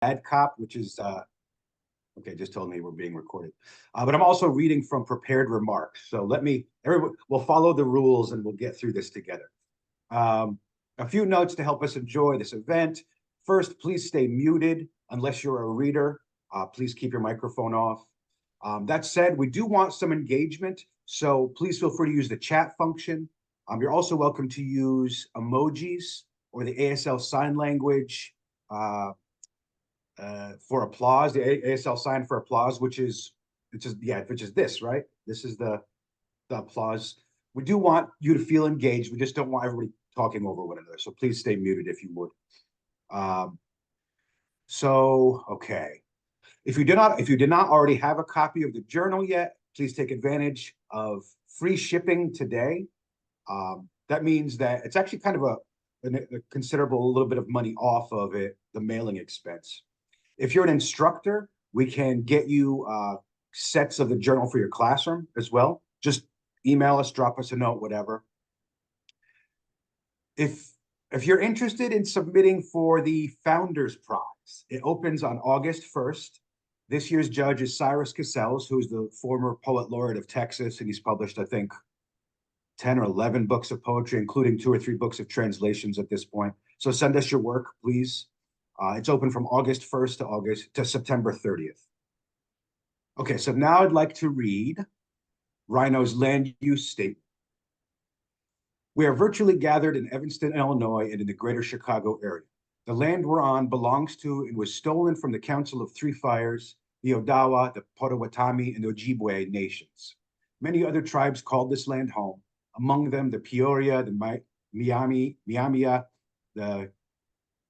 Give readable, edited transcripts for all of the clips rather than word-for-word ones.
bad cop, which is okay, just told me we're being recorded. But I'm also reading from prepared remarks. So everyone, we'll follow the rules and we'll get through this together. A few notes to help us enjoy this event. First, please stay muted unless you're a reader. Please keep your microphone off. That said, we do want some engagement, so please feel free to use the chat function. You're also welcome to use emojis or the ASL sign language for applause, the ASL sign for applause, which is this, right? This is the applause. We do want you to feel engaged. We just don't want everybody talking over one another. So please stay muted if you would. Okay. If you did not already have a copy of the journal yet, please take advantage of free shipping today. That means that it's actually kind of a considerable little bit of money off of it, the mailing expense. If you're an instructor, we can get you sets of the journal for your classroom as well. Just email us, drop us a note, whatever. If you're interested in submitting for the Founders Prize, it opens on August 1st. This year's judge is Cyrus Cassels, who's the former poet laureate of Texas, and he's published, I think, 10 or 11 books of poetry, including 2 or 3 books of translations at this point. So send us your work, please. It's open from August 1st to September 30th. Okay, so now I'd like to read Rhino's land use statement. We are virtually gathered in Evanston, Illinois, and in the greater Chicago area. The land we're on belongs to and was stolen from the Council of Three Fires, the Odawa, the Potawatomi, and the Ojibwe nations. Many other tribes called this land home, among them the Peoria, the Miamia,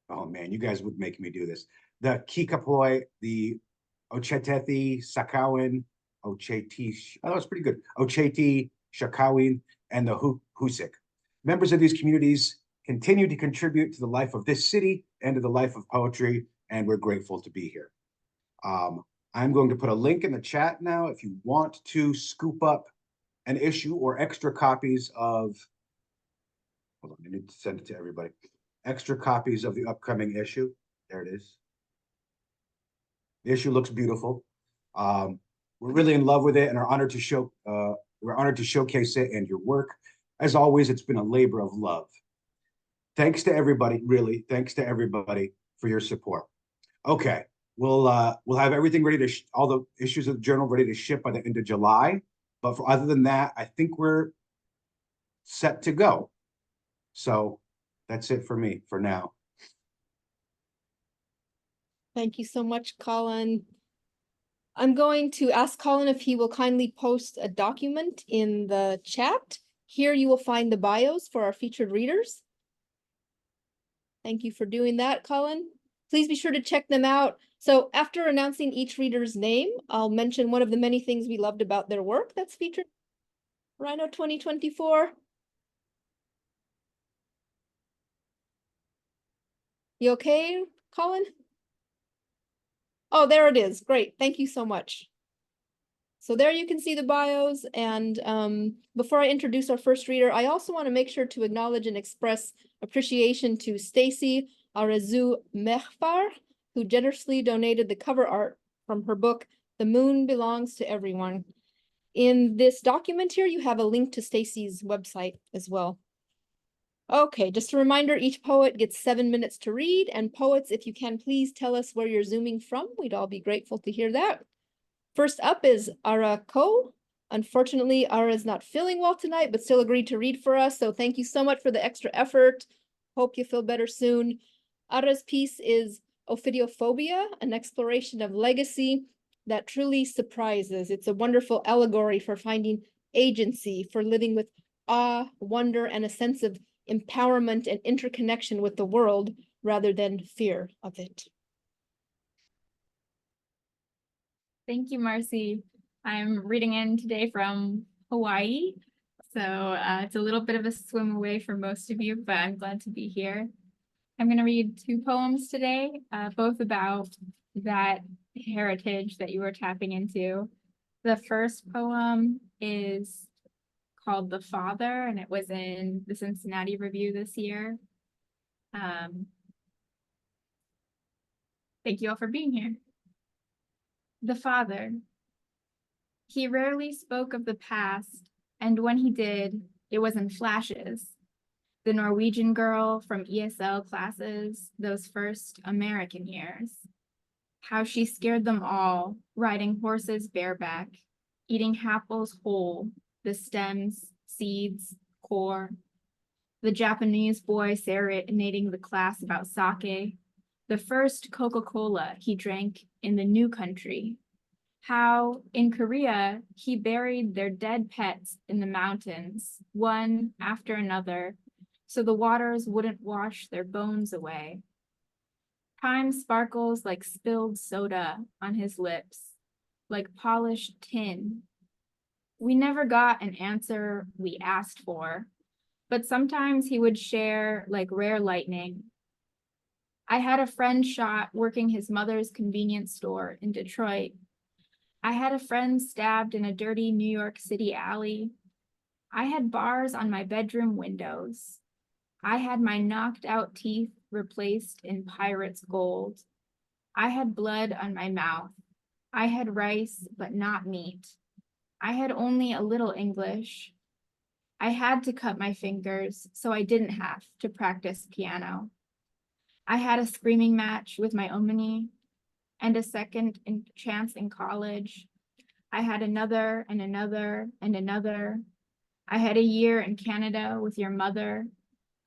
oh man, you guys would make me do this, the Kickapoo, the Ochetethi, Sakowin, Ocheti, oh, that was pretty good, Ocheti, Shakowin, and the Husik. Members of these communities continue to contribute to the life of this city and to the life of poetry, and we're grateful to be here. I'm going to put a link in the chat now if you want to scoop up an issue or extra copies of, hold on, I need to send it to everybody, extra copies of the upcoming issue. There it is. The issue looks beautiful. We're really in love with it and are honored to showcase it and your work. As always, it's been a labor of love. Thanks to everybody, really. Thanks to everybody for your support. Okay, we'll have everything ready to all the issues of the journal ready to ship by the end of July. But other than that, I think we're set to go. So that's it for me for now. Thank you so much, Colin. I'm going to ask Colin if he will kindly post a document in the chat. Here you will find the bios for our featured readers. Thank you for doing that, Colin. Please be sure to check them out. So after announcing each reader's name, I'll mention one of the many things we loved about their work that's featured in Rhino 2024. You okay, Colin? Oh, there it is. Great. Thank you so much. So there you can see the bios. And before I introduce our first reader, I also want to make sure to acknowledge and express appreciation to Stacy, Arezou, Mehrfar, who generously donated the cover art from her book, The Moon Belongs to Everyone. In this document here, you have a link to Stacy's website as well. Okay, just a reminder, each poet gets 7 minutes to read, and poets, if you can, please tell us where you're zooming from. We'd all be grateful to hear that. First up is Arah. Unfortunately, Arah is not feeling well tonight, but still agreed to read for us. So thank you so much for the extra effort. Hope you feel better soon. Arah's piece is Ophidiophobia, an exploration of legacy that truly surprises. It's a wonderful allegory for finding agency, for living with awe, wonder, and a sense of empowerment and interconnection with the world rather than fear of it. Thank you, Marcy. I'm reading in today from Hawaii. So it's a little bit of a swim away for most of you, but I'm glad to be here. I'm going to read 2 poems today, both about that heritage that you were tapping into. The first poem is called The Father, and it was in the Cincinnati Review this year. Thank you all for being here. The father. He rarely spoke of the past, and when he did, it was in flashes. The Norwegian girl from ESL classes, those first American years. How she scared them all, riding horses bareback, eating apples whole, the stems, seeds, core. The Japanese boy serenading the class about sake, the first Coca-Cola he drank in the new country. How, in Korea, he buried their dead pets in the mountains, one after another, so the waters wouldn't wash their bones away. Time sparkles like spilled soda on his lips, like polished tin. We never got an answer we asked for, but sometimes he would share like rare lightning. I had a friend shot working his mother's convenience store in Detroit. I had a friend stabbed in a dirty New York City alley. I had bars on my bedroom windows. I had my knocked out teeth replaced in pirate's gold. I had blood on my mouth. I had rice, but not meat. I had only a little English. I had to cut my fingers, so I didn't have to practice piano. I had a screaming match with my omni and a second chance in college. I had another and another and another. I had a year in Canada with your mother,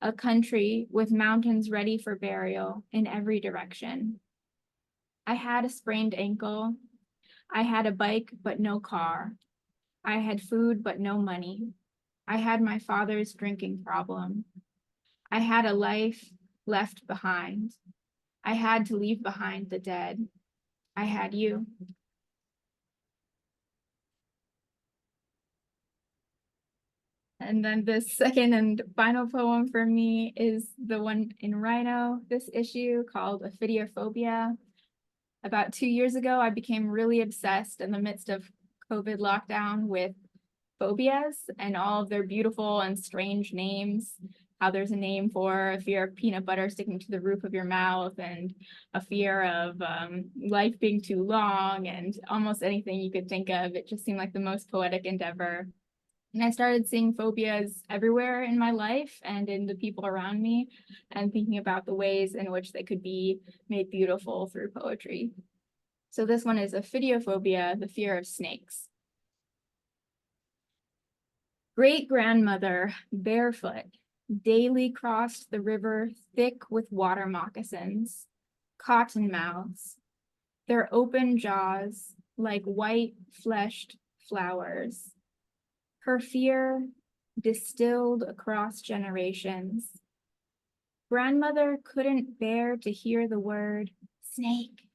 a country with mountains ready for burial in every direction. I had a sprained ankle. I had a bike, but no car. I had food, but no money. I had my father's drinking problem. I had a life left behind. I had to leave behind the dead. I had you. And then the second and final poem for me is the one in Rhino, this issue called Ophidiophobia. About 2 years ago, I became really obsessed in the midst of COVID lockdown with phobias and all of their beautiful and strange names. How there's a name for a fear of peanut butter sticking to the roof of your mouth, and a fear of life being too long, and almost anything you could think of. It just seemed like the most poetic endeavor. And I started seeing phobias everywhere in my life and in the people around me, and thinking about the ways in which they could be made beautiful through poetry. So this one is Ophidiophobia, the fear of snakes. Great-grandmother, barefoot, daily crossed the river thick with water moccasins, cotton mouths, their open jaws like white-fleshed flowers. Her fear distilled across generations. Grandmother couldn't bear to hear the word snake.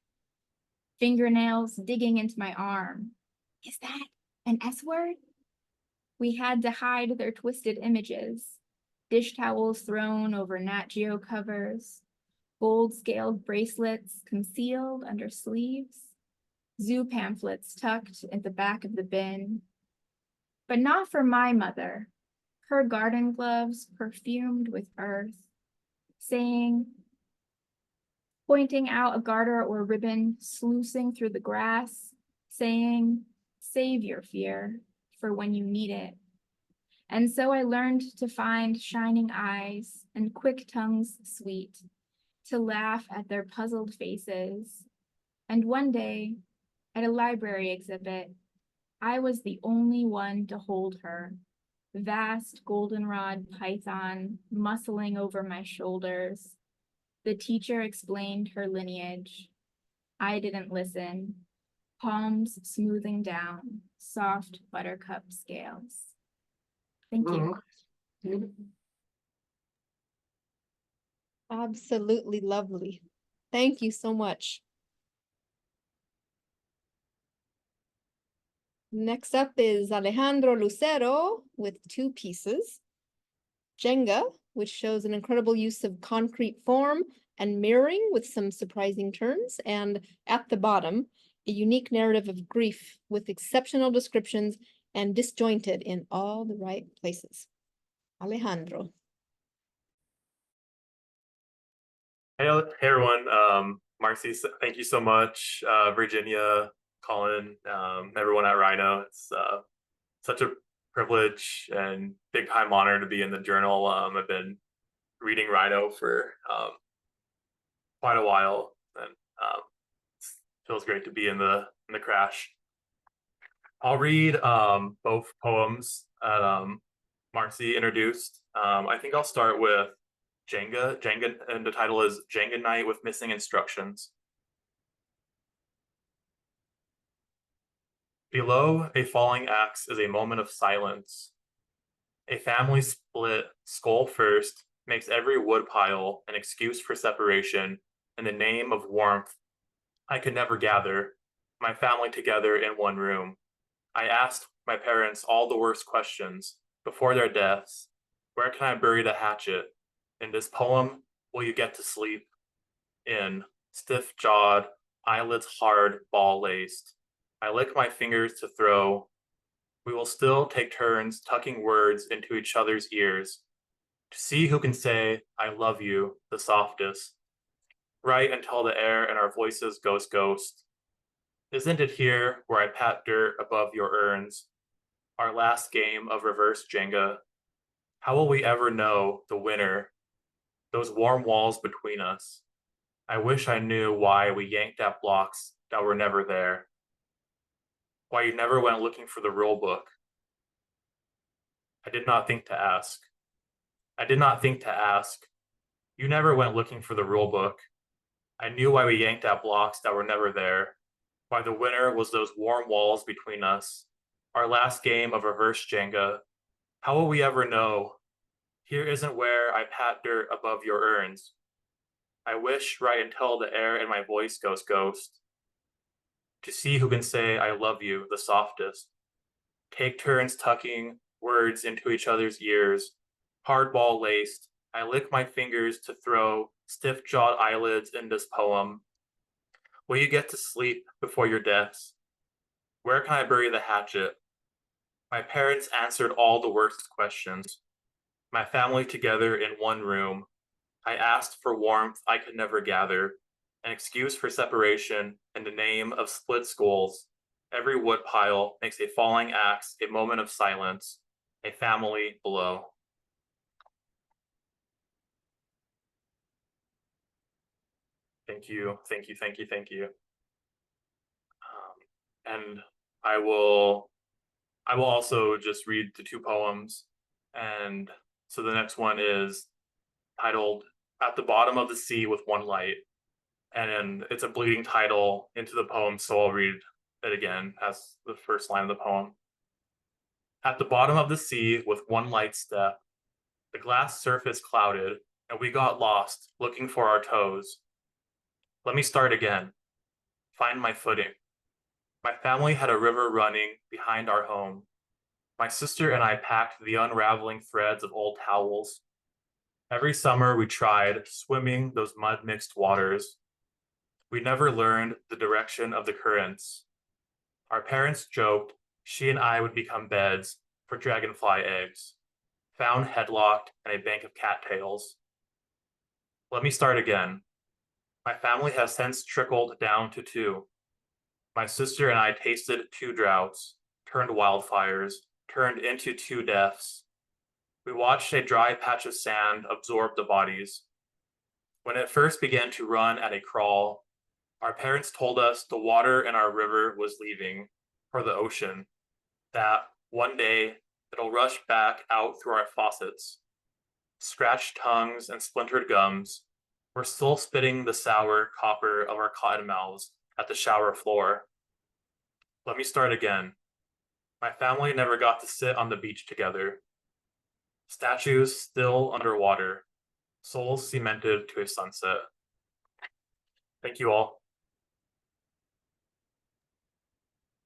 Fingernails digging into my arm. Is that an S word? We had to hide their twisted images. Dish towels thrown over Nat Geo covers. Gold-scaled bracelets concealed under sleeves. Zoo pamphlets tucked at the back of the bin. But not for my mother. Her garden gloves perfumed with earth, saying, pointing out a garter or ribbon sluicing through the grass, saying, save your fear for when you need it. And so I learned to find shining eyes and quick tongues sweet, to laugh at their puzzled faces. And one day, at a library exhibit, I was the only one to hold her, vast goldenrod python muscling over my shoulders. The teacher explained her lineage. I didn't listen. Palms smoothing down, soft buttercup scales. Thank you. Absolutely lovely. Thank you so much. Next up is Alejandro Lucero with 2 pieces. Jenga, which shows an incredible use of concrete form and mirroring with some surprising turns. And at the bottom, a unique narrative of grief with exceptional descriptions and disjointed in all the right places. Alejandro. Hey everyone. Marcy, thank you so much. Virginia, Colin, everyone at Rhino. It's such a privilege and big time honor to be in the journal. I've been reading Rhino for quite a while, and it feels great to be in the crash. I'll read both poems that Marcy introduced. I think I'll start with Jenga, and the title is Jenga Night with Missing Instructions. Below a falling axe is a moment of silence. A family split skull first makes every wood pile an excuse for separation in the name of warmth. I could never gather my family together in one room. I asked my parents all the worst questions before their deaths. Where can I bury the hatchet? In this poem, will you get to sleep? In stiff-jawed, eyelids hard, ball-laced. I lick my fingers to throw. We will still take turns tucking words into each other's ears to see who can say, I love you, the softest. Right until the air and our voices goes ghost. Isn't it here where I pat dirt above your urns? Our last game of reverse Jenga. How will we ever know the winner? Those warm walls between us. I wish I knew why we yanked at blocks that were never there. Why you never went looking for the rule book. I did not think to ask. I did not think to ask. You never went looking for the rule book. I knew why we yanked at blocks that were never there. Why the winner was those warm walls between us. Our last game of reverse Jenga. How will we ever know? Here isn't where I pat dirt above your urns. I wish right until the air in my voice goes ghost. To see who can say I love you the softest. Take turns tucking words into each other's ears. Hardball laced. I lick my fingers to throw stiff-jawed eyelids in this poem. Will you get to sleep before your deaths? Where can I bury the hatchet? My parents answered all the worst questions. My family together in one room. I asked for warmth I could never gather, an excuse for separation in the name of split skulls. Every wood pile makes a falling axe a moment of silence, a family below. Thank you, thank you, thank you, thank you. And I will also just read the two poems. And so the next one is titled At the Bottom of the Sea with One Light. And it's a bleeding title into the poem, so I'll read it again as the first line of the poem. At the bottom of the sea with one light step, the glass surface clouded, and we got lost looking for our toes. Let me start again. Find my footing. My family had a river running behind our home. My sister and I packed the unraveling threads of old towels. Every summer we tried swimming those mud-mixed waters. We never learned the direction of the currents. Our parents joked she and I would become beds for dragonfly eggs, found headlocked in a bank of cattails. Let me start again. My family has since trickled down to 2. My sister and I tasted 2 droughts, turned wildfires, turned into 2 deaths. We watched a dry patch of sand absorb the bodies. When it first began to run at a crawl, our parents told us the water in our river was leaving for the ocean, that one day it'll rush back out through our faucets. Scratched tongues and splintered gums, we're still spitting the sour copper of our cotton mouths at the shower floor. Let me start again. My family never got to sit on the beach together. Statues still underwater, souls cemented to a sunset. Thank you all.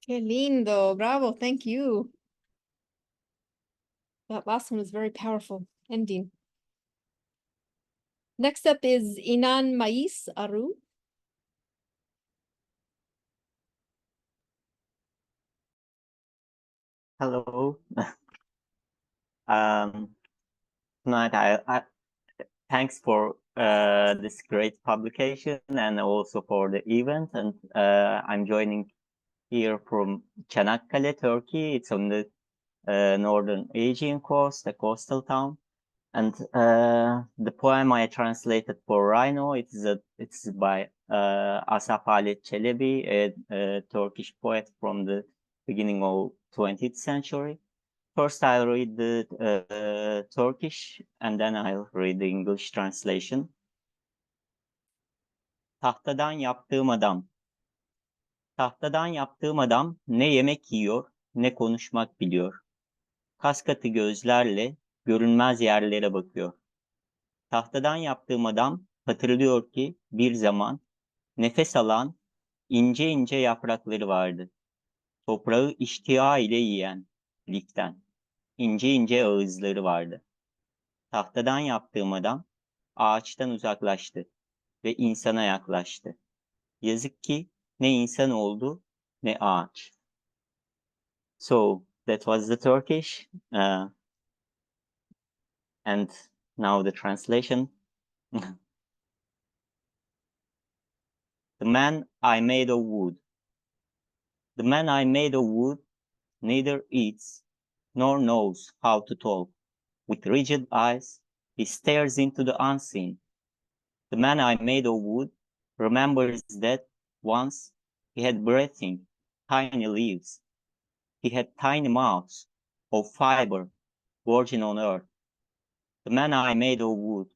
Qué lindo, bravo, thank you. That last one was very powerful ending. Next up is Inan Mayis Arezou. Hello. Tonight I thanks for this great publication and also for the event. And I'm joining here from Çanakkale, Turkey. It's on the northern Aegean coast, a coastal town. And the poem I translated for Rhino, it's by Asaf Halit Çelebi, a Turkish poet from the beginning of 20th century. First, I'll read the Turkish, and then I'll read the English translation. Tahtadan yaptığım adam. Tahtadan yaptığım adam ne yemek yiyor, ne konuşmak biliyor. Kaskatı gözlerle görünmez yerlere bakıyor. Tahtadan yaptığım adam hatırlıyor ki bir zaman nefes alan ince ince yaprakları vardı. Toprağı iştiha ile yiyen, liften, ince ince ağızları vardı. Tahtadan yaptığım adam ağaçtan uzaklaştı ve insana yaklaştı. Yazık ki ne insan oldu ne ağaç. So that was the Turkish, and now the translation. The man I made of wood. The man I made of wood neither eats nor knows how to talk. With rigid eyes, he stares into the unseen. The man I made of wood remembers that once he had breathing, tiny leaves. He had tiny mouths of fiber, virgin on earth. The man I made of wood,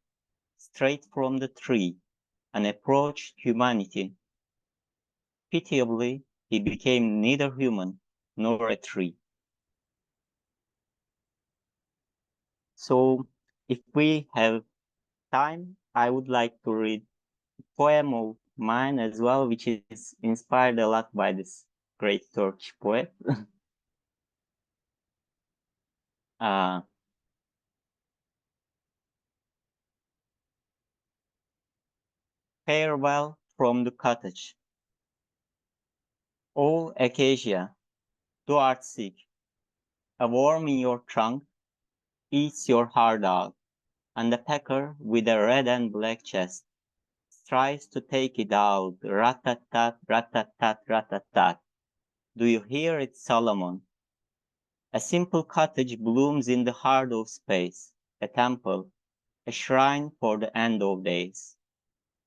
straight from the tree, and approached humanity. Pitiably, he became neither human nor a tree. So, if we have time, I would like to read a poem of mine as well, which is inspired a lot by this great Turkish poet. Farewell from the cottage. O acacia, thou art sick. A worm in your trunk eats your heart out, and a pecker with a red and black chest tries to take it out. Rat-tat-tat, rat-tat-tat, rat-tat-tat. Do you hear it, Solomon? A simple cottage blooms in the heart of space, a temple, a shrine for the end of days.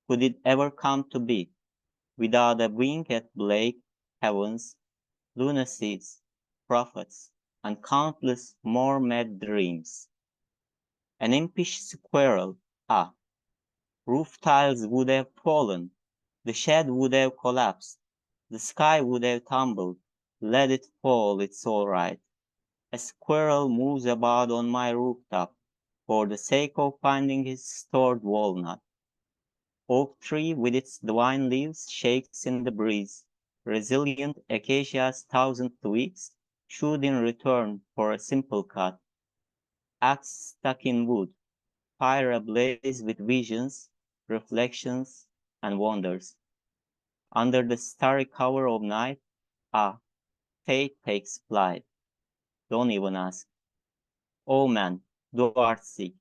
Could it ever come to be, without a wink at Blake, heavens, lunacies, prophets, and countless more mad dreams? An impish squirrel, roof tiles would have fallen, the shed would have collapsed, the sky would have tumbled, let it fall, it's all right. A squirrel moves about on my rooftop for the sake of finding his stored walnut. Oak tree with its divine leaves shakes in the breeze. Resilient acacia's 1,000 twigs should in return for a simple cut. Axe stuck in wood, fire ablaze with visions, reflections, and wonders. Under the starry cover of night, fate takes flight. Don't even ask. Oh man, thou art sick.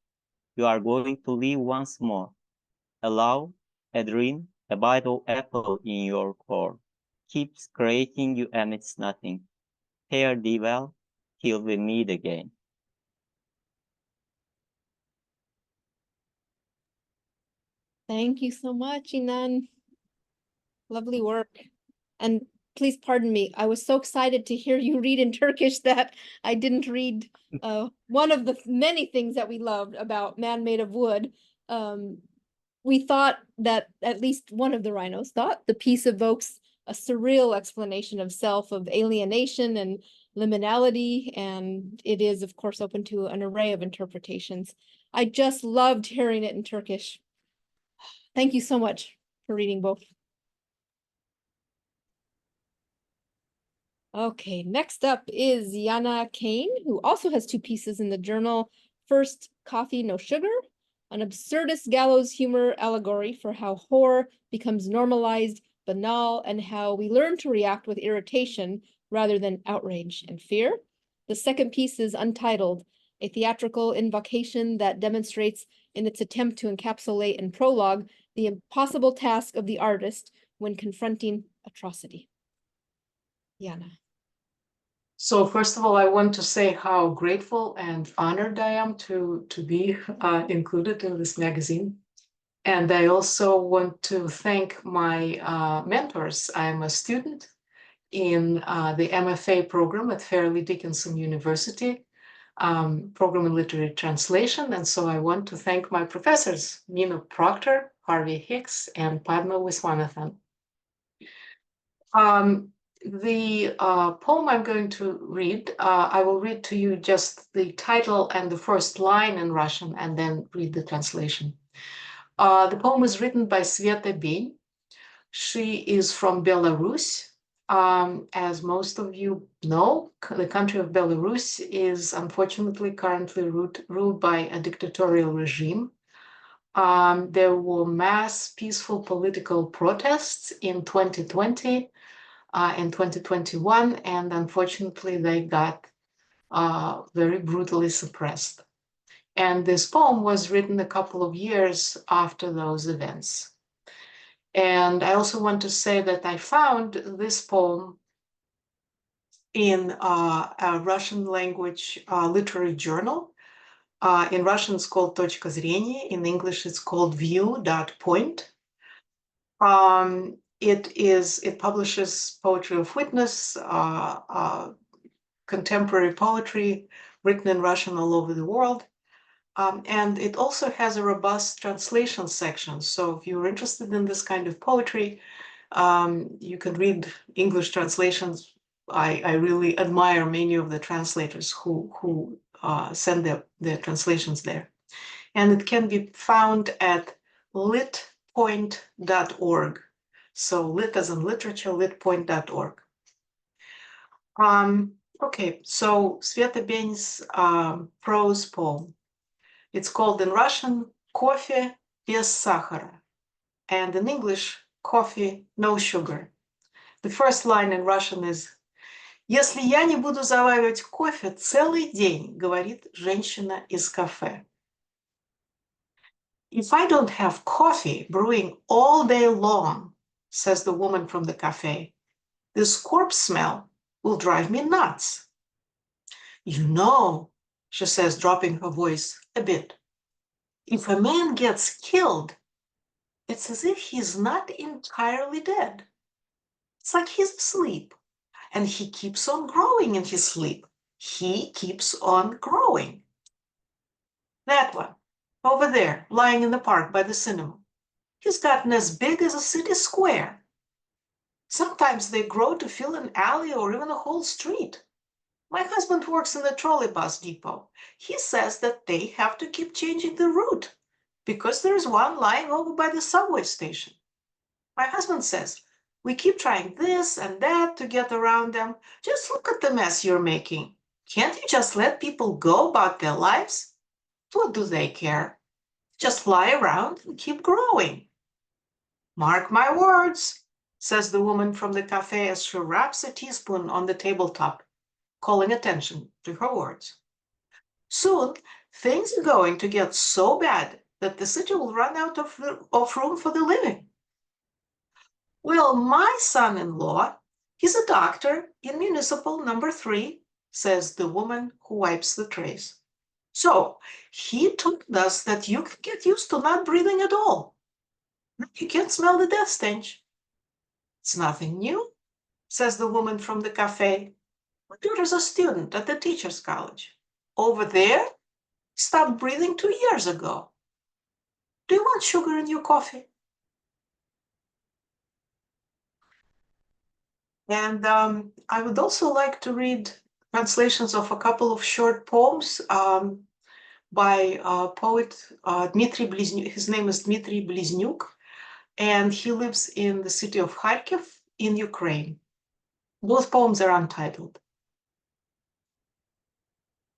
You are going to live once more. Allow a dream, a bite of apple in your core, keeps creating you amidst nothing. Fare thee well, till we meet again. Thank you so much, Inan. Lovely work. And please pardon me, I was so excited to hear you read in Turkish that I didn't read one of the many things that we loved about Man Made of Wood. We thought that, at least one of the rhinos thought, the piece evokes a surreal explanation of self, of alienation and liminality, and it is, of course, open to an array of interpretations. I just loved hearing it in Turkish. Thank you so much for reading both. Okay, next up is Yana Kane, who also has two pieces in the journal. First, Coffee No Sugar, an absurdist gallows humor allegory for how horror becomes normalized, banal, and how we learn to react with irritation rather than outrage and fear. The second piece is Untitled, a theatrical invocation that demonstrates in its attempt to encapsulate in prologue the impossible task of the artist when confronting atrocity. Yana. So first of all, I want to say how grateful and honored I am to be included in this magazine. And I also want to thank my mentors. I'm a student in the MFA program at Fairleigh Dickinson University, program in literary translation. And so I want to thank my professors, Nina Proctor, Harvey Hicks, and Padma Viswanathan. The poem I'm going to read, I will read to you just the title and the first line in Russian and then read the translation. The poem is written by Sveta Beny. She is from Belarus. As most of you know, the country of Belarus is unfortunately currently ruled by a dictatorial regime. There were mass peaceful political protests in 2020 and 2021, and unfortunately they got very brutally suppressed. And this poem was written a couple of years after those events. And I also want to say that I found this poem in a Russian language literary journal. In Russian, it's called Точка зрения. In English, it's called View.point. It publishes poetry of witness, contemporary poetry written in Russian all over the world. And it also has a robust translation section. So if you're interested in this kind of poetry, you can read English translations. I really admire many of the translators who send their translations there. And it can be found at litpoint.org. So lit as in literature, litpoint.org. Okay, so Sveta Beny's prose poem. It's called in Russian, Кофе без сахара, and in English, Coffee, no sugar. The first line in Russian is «Если я не буду заваривать кофе целый день, говорит женщина из кафе». If I don't have coffee brewing all day long, says the woman from the cafe, this corpse smell will drive me nuts. You know, she says, dropping her voice a bit, if a man gets killed, it's as if he's not entirely dead. It's like he's asleep, and he keeps on growing in his sleep. He keeps on growing. That one, over there, lying in the park by the cinema. He's gotten as big as a city square. Sometimes they grow to fill an alley or even a whole street. My husband works in the trolley bus depot. He says that they have to keep changing the route because there's one lying over by the subway station. My husband says, we keep trying this and that to get around them. Just look at the mess you're making. Can't you just let people go about their lives? What do they care? Just lie around and keep growing. Mark my words, says the woman from the cafe as she wraps a teaspoon on the tabletop, calling attention to her words. Soon, things are going to get so bad that the city will run out of room for the living. Well, my son-in-law, he's a doctor in municipal number 3, says the woman who wipes the trays. So he told us that you can get used to not breathing at all. You can't smell the death stench. It's nothing new, says the woman from the cafe. My daughter's a student at the teacher's college. Over there, stopped breathing 2 years ago. Do you want sugar in your coffee? And I would also like to read translations of a couple of short poems by a poet, Dmitry Bliznyuk. His name is Dmitry Bliznyuk, and he lives in the city of Kharkiv in Ukraine. Both poems are untitled.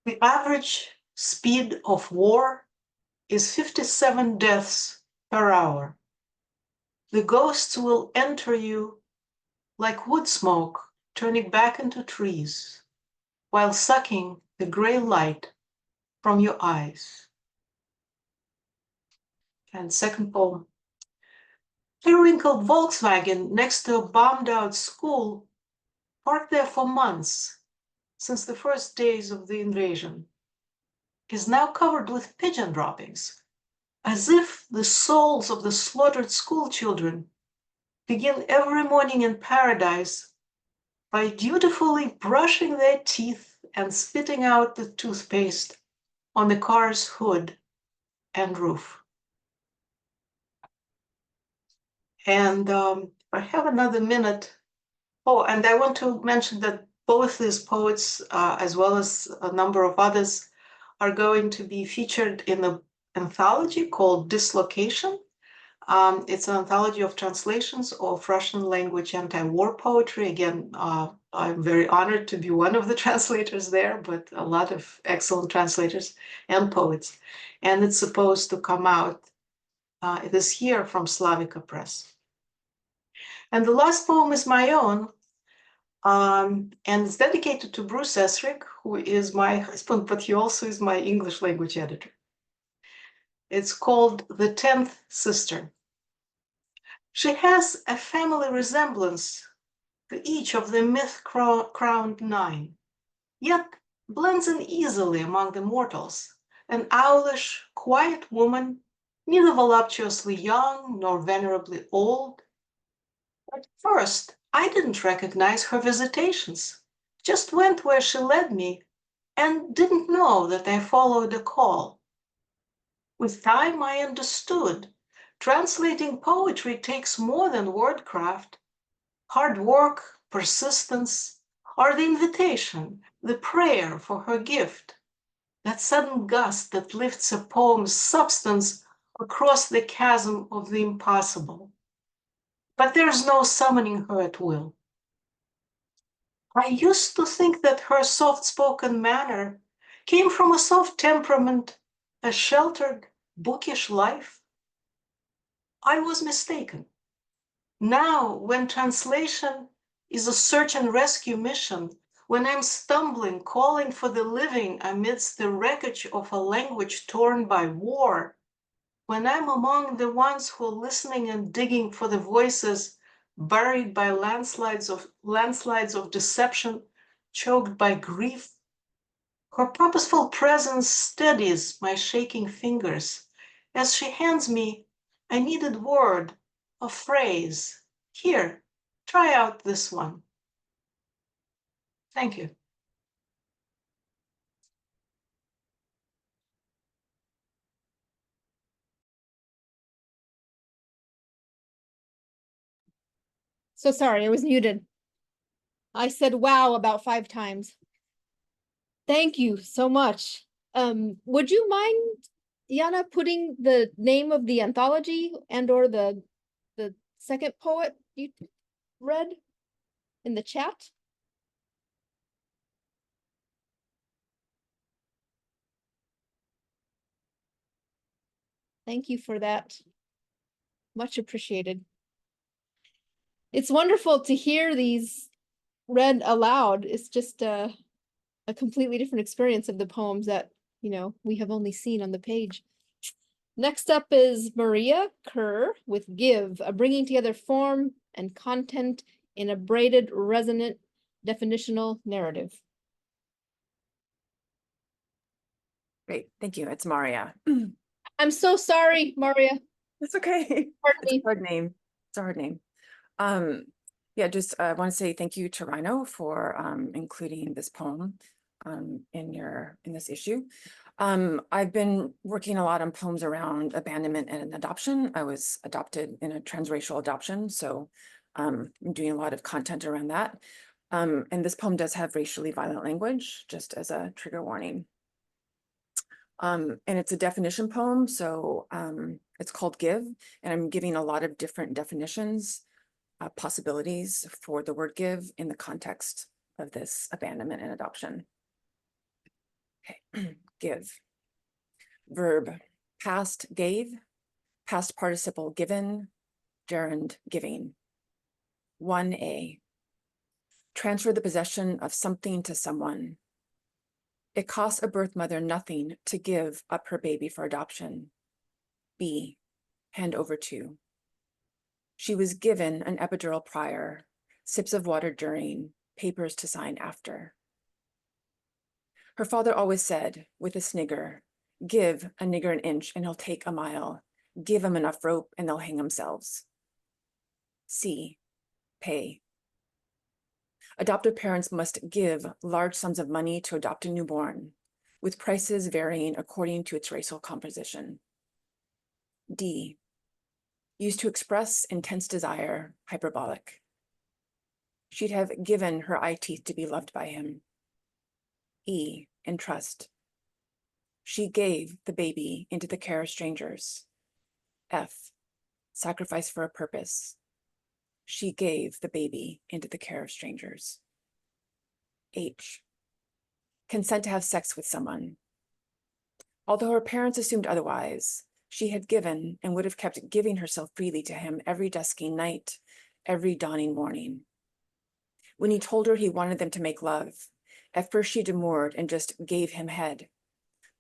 The average speed of war is 57 deaths per hour. The ghosts will enter you like wood smoke turning back into trees, while sucking the gray light from your eyes. And second poem. Periwinkle Volkswagen next to a bombed out school, parked there for months, since the first days of the invasion, is now covered with pigeon droppings, as if the souls of the slaughtered school children begin every morning in paradise by dutifully brushing their teeth and spitting out the toothpaste on the car's hood and roof. And I have another minute. Oh, and I want to mention that both these poets, as well as a number of others, are going to be featured in an anthology called Dislocation. It's an anthology of translations of Russian language anti-war poetry. Again, I'm very honored to be one of the translators there, but a lot of excellent translators and poets. And it's supposed to come out this year from Slavica Press. And the last poem is my own, and it's dedicated to Bruce Esrick, who is my husband, but he also is my English language editor. It's called The 10th Sister. She has a family resemblance to each of the myth-crowned 9, yet blends in easily among the mortals, an owlish, quiet woman, neither voluptuously young nor venerably old. At first, I didn't recognize her visitations, just went where she led me and didn't know that I followed a call. With time, I understood. Translating poetry takes more than wordcraft. Hard work, persistence, are the invitation, the prayer for her gift, that sudden gust that lifts a poem's substance across the chasm of the impossible. But there's no summoning her at will. I used to think that her soft-spoken manner came from a soft temperament, a sheltered, bookish life. I was mistaken. Now, when translation is a search and rescue mission, when I'm stumbling, calling for the living amidst the wreckage of a language torn by war, when I'm among the ones who are listening and digging for the voices buried by landslides of deception, choked by grief, her purposeful presence steadies my shaking fingers as she hands me a needed word, a phrase. Here, try out this one. Thank you. So sorry, I was muted. I said wow about 5 times. Thank you so much. Would you mind, Yana, putting the name of the anthology and or the second poet you read in the chat? Thank you for that. Much appreciated. It's wonderful to hear these read aloud. It's just a completely different experience of the poems that, you know, we have only seen on the page. Next up is Maurya Kerr with Give, a bringing together form and content in a braided, resonant, definitional narrative. Great, thank you. It's Maurya. I'm so sorry, Maurya. That's okay. Pardon It's me. a hard name. It's a hard name. Yeah, just want to say thank you to Rhino for including this poem in this issue. I've been working a lot on poems around abandonment and adoption. I was adopted in a transracial adoption, so I'm doing a lot of content around that. And this poem does have racially violent language, just as a trigger warning. And it's a definition poem, so it's called Give, and I'm giving a lot of different definitions, possibilities for the word give in the context of this abandonment and adoption. Okay, give. Verb, past gave, past participle given, gerund giving. 1a, transfer the possession of something to someone. It costs a birth mother nothing to give up her baby for adoption. B. Hand over to. She was given an epidural prior, sips of water during, papers to sign after. Her father always said, with a snigger, give a nigger an inch and he'll take a mile. Give him enough rope and they'll hang themselves. C. Pay. Adoptive parents must give large sums of money to adopt a newborn, with prices varying according to its racial composition. D. Used to express intense desire, hyperbolic. She'd have given her eye teeth to be loved by him. E. Entrust. She gave the baby into the care of strangers. F. Sacrifice for a purpose. She gave the baby into the care of strangers. H. Consent to have sex with someone. Although her parents assumed otherwise, she had given and would have kept giving herself freely to him every dusking night, every dawning morning. When he told her he wanted them to make love, at first she demurred and just gave him head,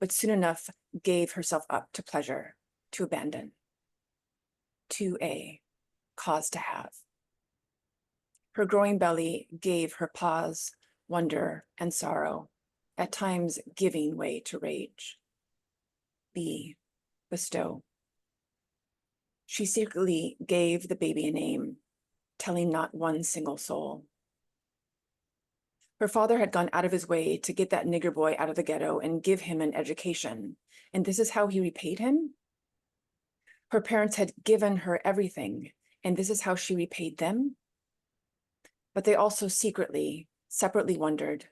but soon enough gave herself up to pleasure, to abandon. 2A. Cause to have. Her growing belly gave her pause, wonder, and sorrow, at times giving way to rage. B. Bestow. She secretly gave the baby a name, telling not one single soul. Her father had gone out of his way to get that nigger boy out of the ghetto and give him an education, and this is how he repaid him? Her parents had given her everything, and this is how she repaid them? But they also secretly, separately wondered,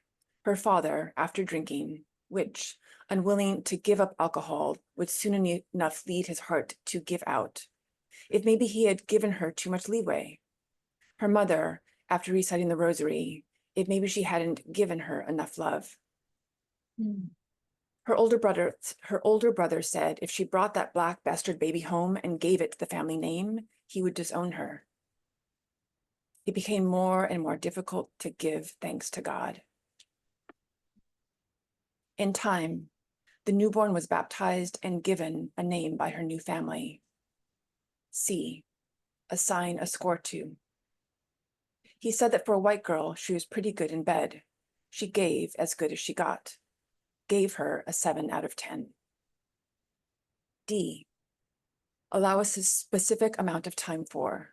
her father, after drinking, which, unwilling to give up alcohol, would soon enough lead his heart to give out, if maybe he had given her too much leeway. Her mother, after reciting the rosary, if maybe she hadn't given her enough love. Her older brother said if she brought that black bastard baby home and gave it the family name, he would disown her. It became more and more difficult to give thanks to God. In time, the newborn was baptized and given a name by her new family. C. Assign a score to. He said that for a white girl, she was pretty good in bed. She gave as good as she got. Gave her a 7 out of 10. D. Allow us a specific amount of time for.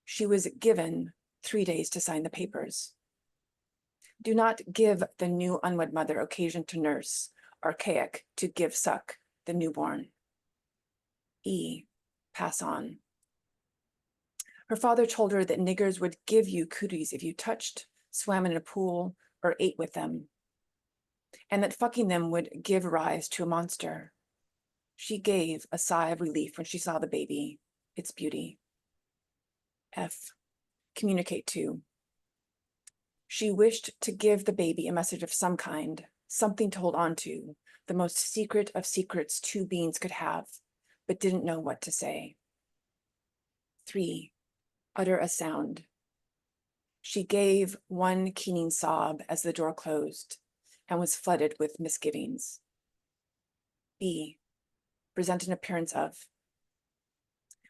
She was given 3 days to sign the papers. Do not give the new unwed mother occasion to nurse, archaic to give suck, the newborn. E. Pass on. Her father told her that niggers would give you cooties if you touched, swam in a pool, or ate with them, and that fucking them would give rise to a monster. She gave a sigh of relief when she saw the baby, its beauty. F. Communicate to. She wished to give the baby a message of some kind, something to hold on to, the most secret of secrets two beings could have, but didn't know what to say. 3. Utter a sound. She gave one keening sob as the door closed and was flooded with misgivings. B. Present an appearance of.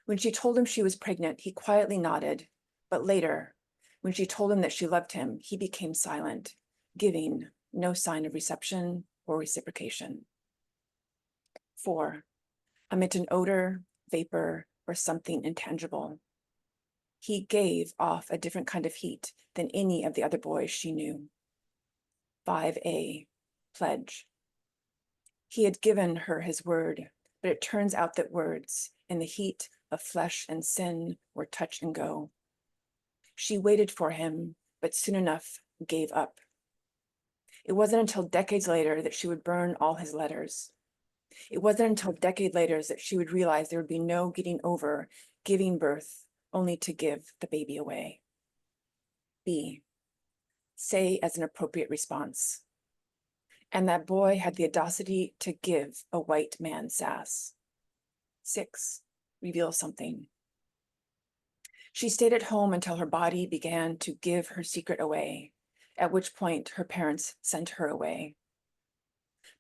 When she told him she was pregnant, he quietly nodded, but later, when she told him that she loved him, he became silent, giving no sign of reception or reciprocation. 4. Emit an odor, vapor, or something intangible. He gave off a different kind of heat than any of the other boys she knew. 5A. Pledge. He had given her his word, but it turns out that words, in the heat of flesh and sin, were touch and go. She waited for him, but soon enough gave up. It wasn't until decades later that she would burn all his letters. It wasn't until decades later that she would realize there would be no getting over giving birth only to give the baby away. B. Say as an appropriate response. And that boy had the audacity to give a white man sass. 6. Reveal something. She stayed at home until her body began to give her secret away, at which point her parents sent her away.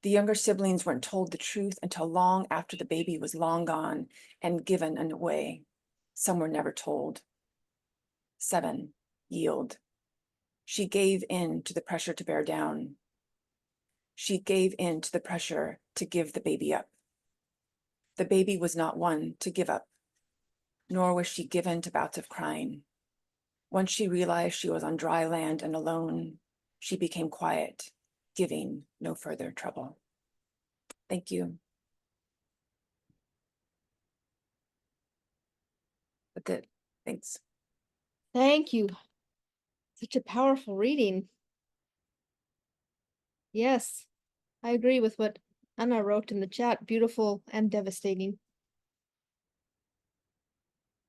The younger siblings weren't told the truth until long after the baby was long gone and given away. Some were never told. 7. Yield. She gave in to the pressure to bear down. She gave in to the pressure to give the baby up. The baby was not one to give up, nor was she given to bouts of crying. Once she realized she was on dry land and alone, she became quiet, giving no further trouble. Thank you. That's it. Thanks. Thank you. Such a powerful reading. Yes, I agree with what Anna wrote in the chat. Beautiful and devastating.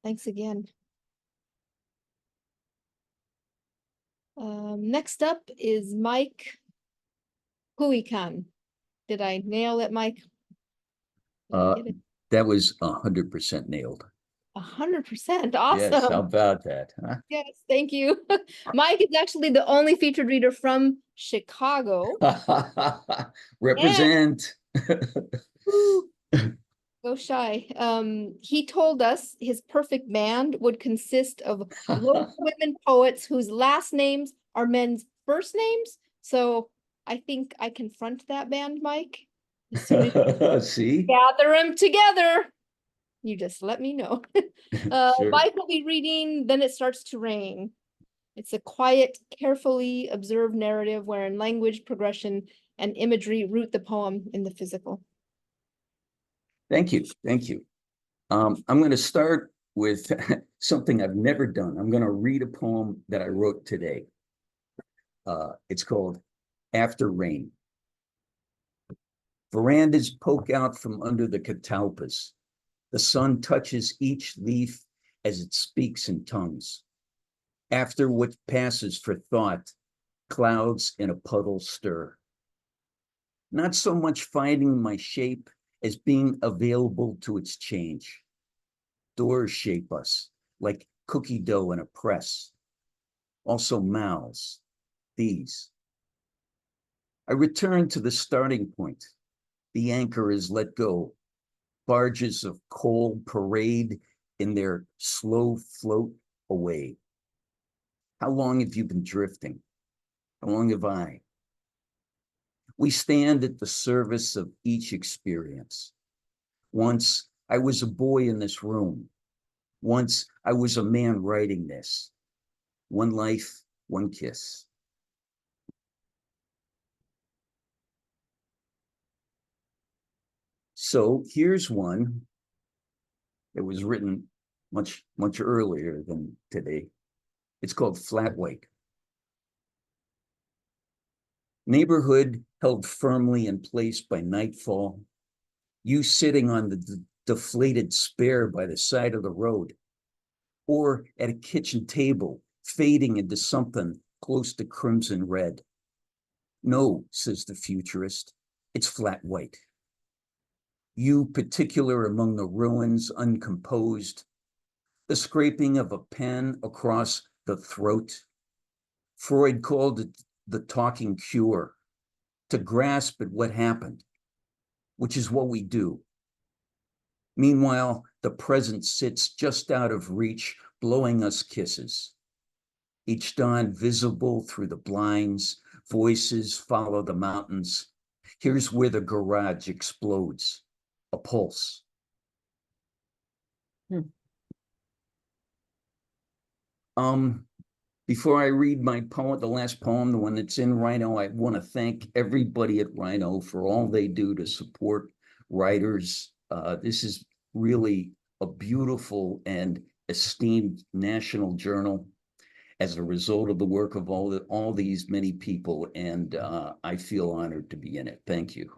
Thanks again. Next up is Mike Puican. Did I nail it, Mike? Did I get it? That was 100% nailed. 100%. Yes, how Awesome. about that, huh? Yes, thank you. Mike is actually the only featured reader from Chicago. Represent. Woo, go shy. He told us his perfect band would consist of local women poets whose last names are men's first names. So I think I confront that band, Mike. As soon as you See? gather them together, you just let me know. Sure. Mike will be reading Then It Starts to Rain. It's a quiet, carefully observed narrative wherein language, progression, and imagery root the poem in the physical. Thank you. Thank you. I'm going to start with something I've never done. I'm going to read a poem that I wrote today. It's called After Rain. Verandas poke out from under the catalpas. The sun touches each leaf as it speaks in tongues. After what passes for thought, clouds in a puddle stir. Not so much finding my shape as being available to its change. Doors shape us like cookie dough in a press. Also mouths, these. I return to the starting point. The anchor is let go. Barges of coal parade in their slow float away. How long have you been drifting? How long have I? We stand at the service of each experience. Once I was a boy in this room. Once I was a man writing this. One life, one kiss. So here's one that was written much earlier than today. It's called Flat White. Neighborhood held firmly in place by nightfall. You sitting on the deflated spare by the side of the road, or at a kitchen table, fading into something close to crimson red. No, says the futurist, it's flat white. You particular among the ruins, uncomposed, the scraping of a pen across the throat. Freud called it the talking cure, to grasp at what happened, which is what we do. Meanwhile, the present sits just out of reach, blowing us kisses. Each dawn visible through the blinds, voices follow the mountains. Here's where the garage explodes, a pulse. Before I read my poem, the last poem, the one that's in Rhino, I want to thank everybody at Rhino for all they do to support writers. This is really a beautiful and esteemed national journal as a result of the work of all these many people, and I feel honored to be in it. Thank you.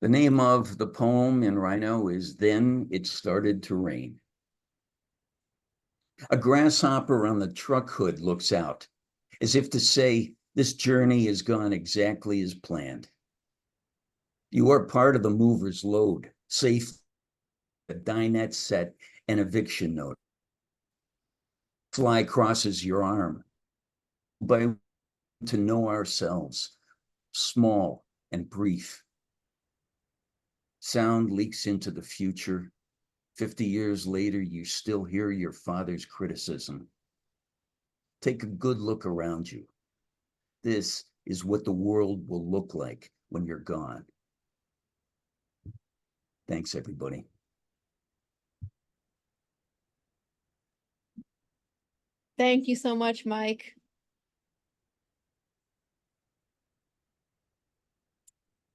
The name of the poem in Rhino is Then It Started to Rain. A grasshopper on the truck hood looks out, as if to say, this journey has gone exactly as planned. You are part of the mover's load, safe, a dinette set, and eviction note. Fly crosses your arm. By to know ourselves, small and brief. Sound leaks into the future. 50 years later, you still hear your father's criticism. Take a good look around you. This is what the world will look like when you're gone. Thanks, everybody. Thank you so much, Mike.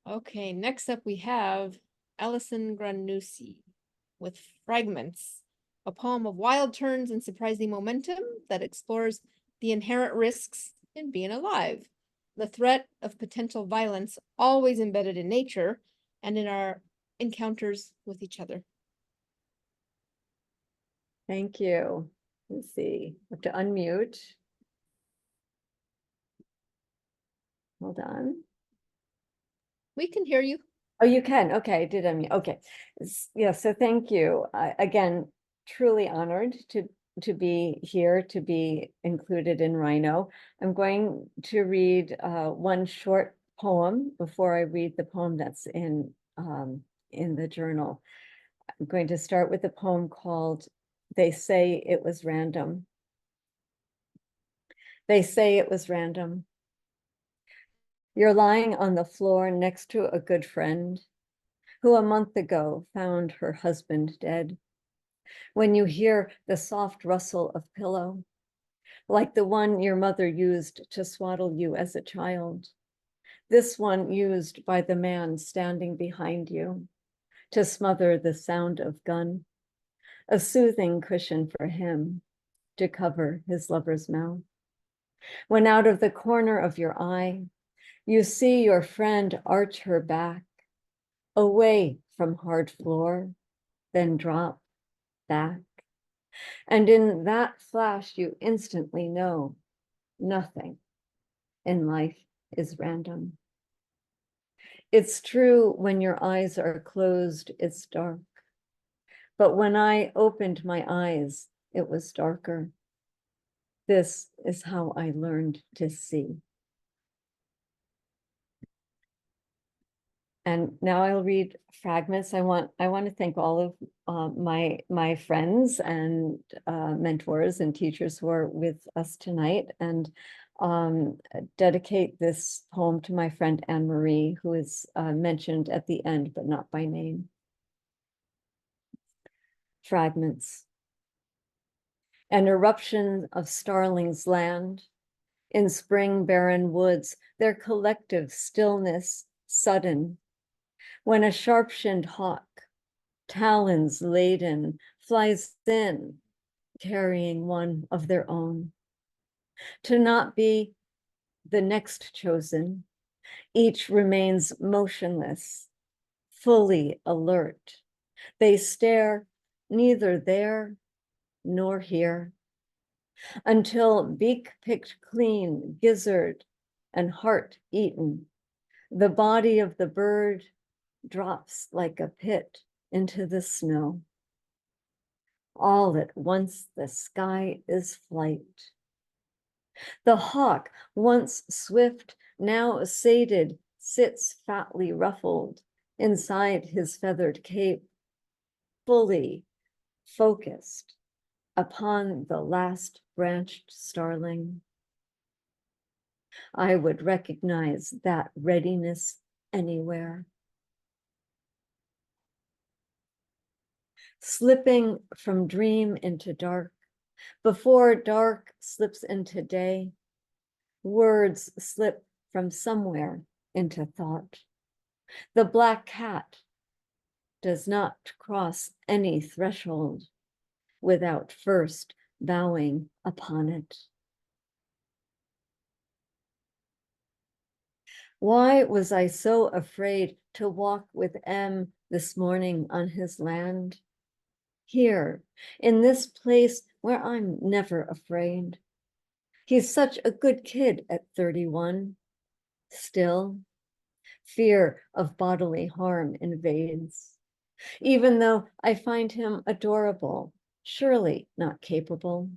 Okay, next up we have Alison Granucci with Fragments, a poem of wild turns and surprising momentum that explores the inherent risks in being alive, the threat of potential violence always embedded in nature and in our encounters with each other. Thank you. Let's see, I have to unmute. Hold on. We can hear you. Oh, you can. Okay, I did unmute. Okay. Yeah, so thank you. Again, truly honored to be here, to be included in Rhino. I'm going to read one short poem before I read the poem that's in the journal. I'm going to start with a poem called They Say It Was Random. They say it was random. You're lying on the floor next to a good friend who a month ago found her husband dead. When you hear the soft rustle of pillow, like the one your mother used to swaddle you as a child, this one used by the man standing behind you to smother the sound of gun, a soothing cushion for him to cover his lover's mouth. When out of the corner of your eye, you see your friend arch her back, away from hard floor, then drop back. And in that flash, you instantly know nothing in life is random. It's true when your eyes are closed, it's dark. But when I opened my eyes, it was darker. This is how I learned to see. And now I'll read fragments. I want to thank all of my friends and mentors and teachers who are with us tonight, and dedicate this poem to my friend Anne-Marie, who is mentioned at the end, but not by name. Fragments. An eruption of starlings land in spring barren woods, their collective stillness sudden. When a sharp-shinned hawk, talons laden, flies in, carrying one of their own. To not be the next chosen, each remains motionless, fully alert. They stare neither there nor here, until beak picked clean, gizzard and heart eaten, the body of the bird drops like a pit into the snow. All at once the sky is flight. The hawk, once swift, now sated, sits fatly ruffled inside his feathered cape, fully focused upon the last branched starling. I would recognize that readiness anywhere. Slipping from dream into dark, before dark slips into day, words slip from somewhere into thought. The black cat does not cross any threshold without first bowing upon it. Why was I so afraid to walk with M this morning on his land? Here, in this place where I'm never afraid. He's such a good kid at 31. Still, fear of bodily harm invades. Even though I find him adorable, surely not capable.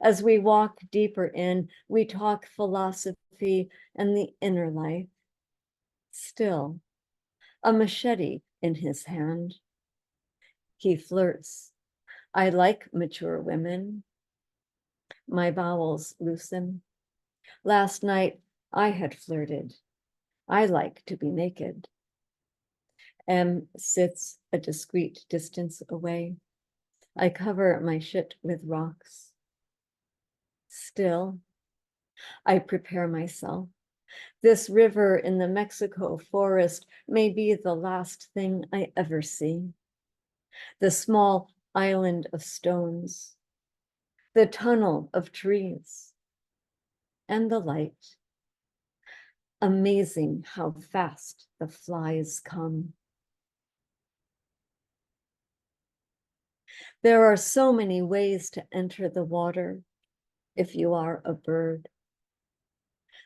As we walk deeper in, we talk philosophy and the inner life. Still, a machete in his hand. He flirts. I like mature women. My bowels loosen. Last night, I had flirted. I like to be naked. M sits a discreet distance away. I cover my shit with rocks. Still, I prepare myself. This river in the Mexico forest may be the last thing I ever see. The small island of stones, the tunnel of trees, and the light. Amazing how fast the flies come. There are so many ways to enter the water if you are a bird.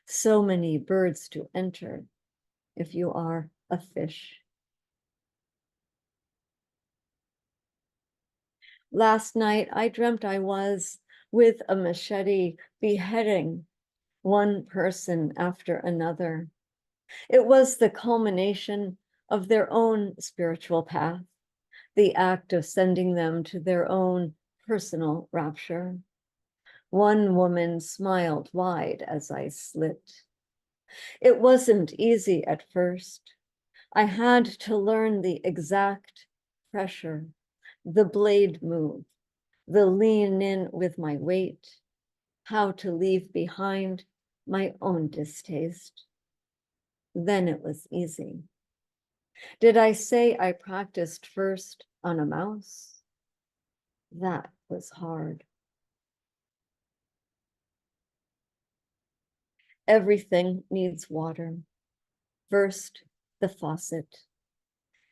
So many birds to enter if you are a fish. Last night, I dreamt I was with a machete beheading one person after another. It was the culmination of their own spiritual path, the act of sending them to their own personal rapture. One woman smiled wide as I slit. It wasn't easy at first. I had to learn the exact pressure, the blade move, the lean in with my weight, how to leave behind my own distaste. Then it was easy. Did I say I practiced first on a mouse? That was hard. Everything needs water. First, the faucet.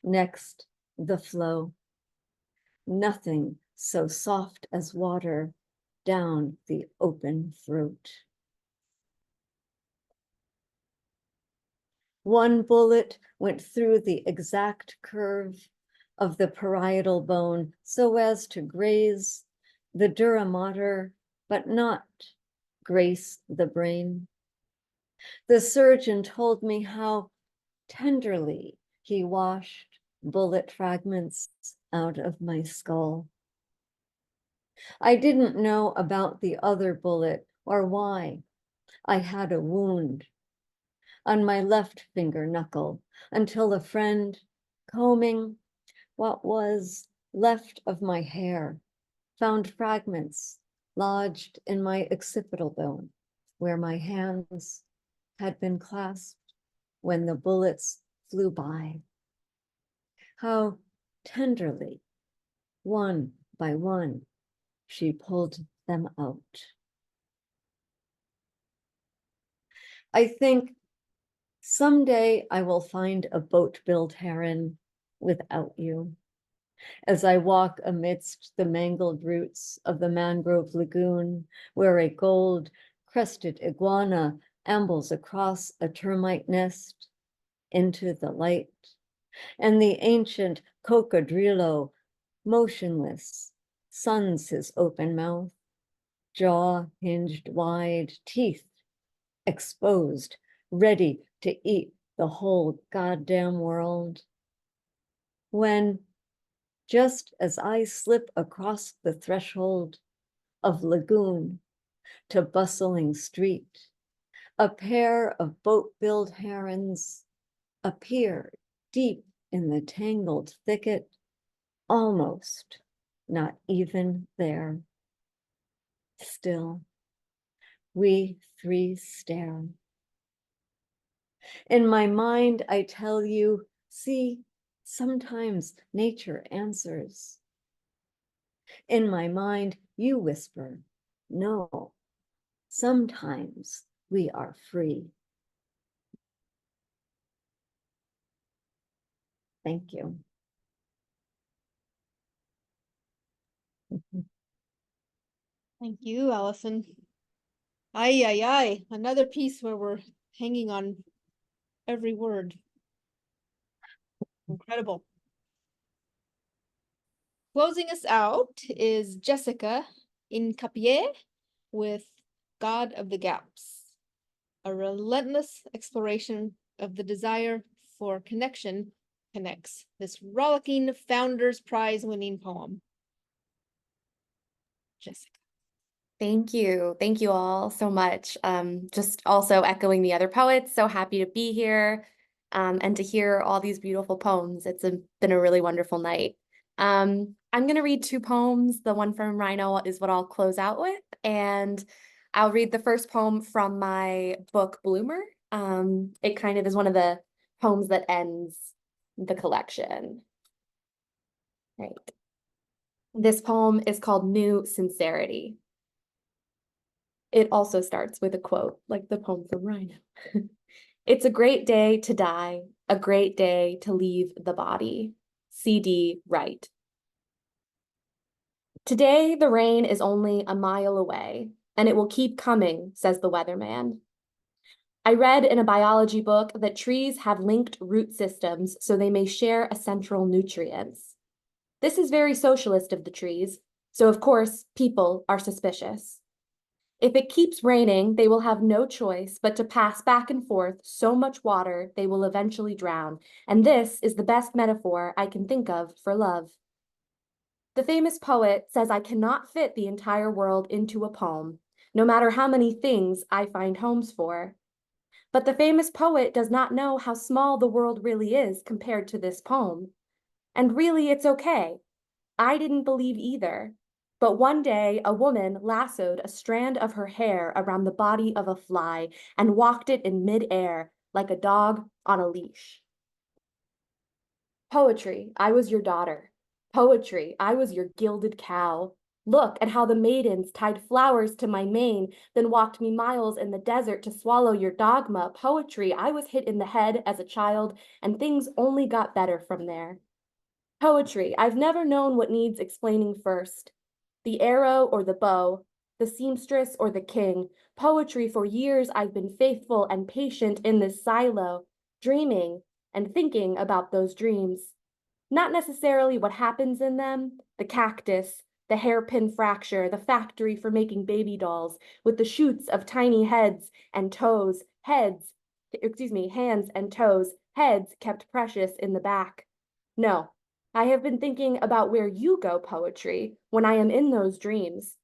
Next, the flow. Nothing so soft as water down the open throat. One bullet went through the exact curve of the parietal bone so as to graze the dura mater, but not grace the brain. The surgeon told me how tenderly he washed bullet fragments out of my skull. I didn't know about the other bullet or why I had a wound on my left finger knuckle until a friend, combing what was left of my hair, found fragments lodged in my occipital bone where my hands had been clasped when the bullets flew by. How tenderly, one by one, she pulled them out. I think someday I will find a boat-billed heron without you. As I walk amidst the mangled roots of the mangrove lagoon, where a gold-crested iguana ambles across a termite nest into the light, and the ancient cocodrilo, motionless, suns his open mouth, jaw hinged wide, teeth exposed, ready to eat the whole goddamn world. When, just as I slip across the threshold of lagoon to bustling street, a pair of boat-billed herons appear deep in the tangled thicket, almost not even there. Still, we three stare. In my mind, I tell you, see, sometimes nature answers. In my mind, you whisper, no, sometimes we are free. Thank you. Thank you, Alison. Ay, ay, ay, another piece where we're hanging on every word. Incredible. Closing us out is Jessica Hincapie with God of the Gaps, a relentless exploration of the desire for connection connects this rollicking Founders Prize winning poem. Jessica. Thank you. Thank you all so much. Just also echoing the other poets, so happy to be here and to hear all these beautiful poems. It's been a really wonderful night. I'm going to read 2 poems. The one from Rhino is what I'll close out with, and I'll read the first poem from my book, Bloomer. It kind of is one of the poems that ends the collection. Right. This poem is called New Sincerity. It also starts with a quote, like the poem from Rhino. It's a great day to die, a great day to leave the body. C.D. Wright. Today, the rain is only a mile away, and it will keep coming, says the weatherman. I read in a biology book that trees have linked root systems so they may share essential nutrients. This is very socialist of the trees, so of course, people are suspicious. If it keeps raining, they will have no choice but to pass back and forth so much water they will eventually drown, and this is the best metaphor I can think of for love. The famous poet says I cannot fit the entire world into a poem, no matter how many things I find homes for. But the famous poet does not know how small the world really is compared to this poem. And really, it's okay. I didn't believe either. But one day, a woman lassoed a strand of her hair around the body of a fly and walked it in midair like a dog on a leash. Poetry, I was your daughter. Poetry, I was your gilded cow. Look at how the maidens tied flowers to my mane, then walked me miles in the desert to swallow your dogma. Poetry, I was hit in the head as a child, and things only got better from there. Poetry, I've never known what needs explaining first. The arrow or the bow, the seamstress or the king. Poetry, for years I've been faithful and patient in this silo, dreaming and thinking about those dreams. Not necessarily what happens in them, the cactus, the hairpin fracture, the factory for making baby dolls, with the shoots of tiny heads and toes, hands and toes, heads kept precious in the back. No. I have been thinking about where you go, poetry, when I am in those dreams.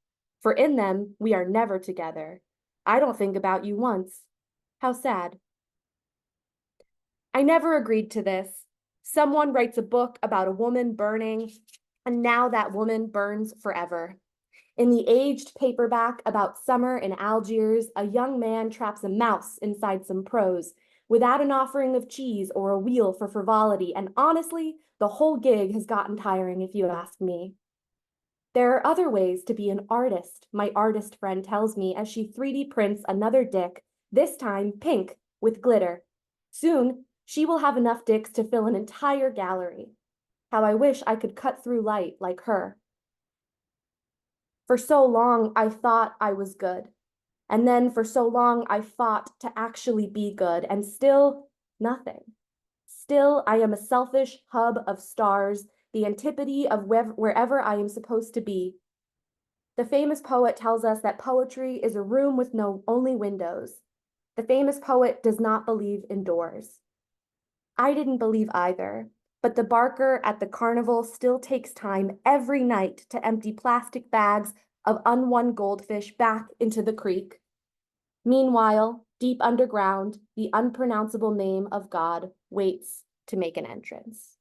For in them, we are never together. I don't think about you once. How sad. I never agreed to this. Someone writes a book about a woman burning, and now that woman burns forever. In the aged paperback about summer in Algiers, a young man traps a mouse inside some prose, without an offering of cheese or a wheel for frivolity, and honestly, the whole gig has gotten tiring if you ask me. There are other ways to be an artist, my artist friend tells me as she 3D prints another dick, this time pink with glitter. Soon, she will have enough dicks to fill an entire gallery. How I wish I could cut through light like her. For so long, I thought I was good. And then for so long, I fought to actually be good, and still nothing. Still, I am a selfish hub of stars, the antipode of wherever I am supposed to be. The famous poet tells us that poetry is a room with only windows. The famous poet does not believe in doors. I didn't believe either, but the barker at the carnival still takes time every night to empty plastic bags of unwon goldfish back into the creek. Meanwhile, deep underground, the unpronounceable name of God waits to make an entrance.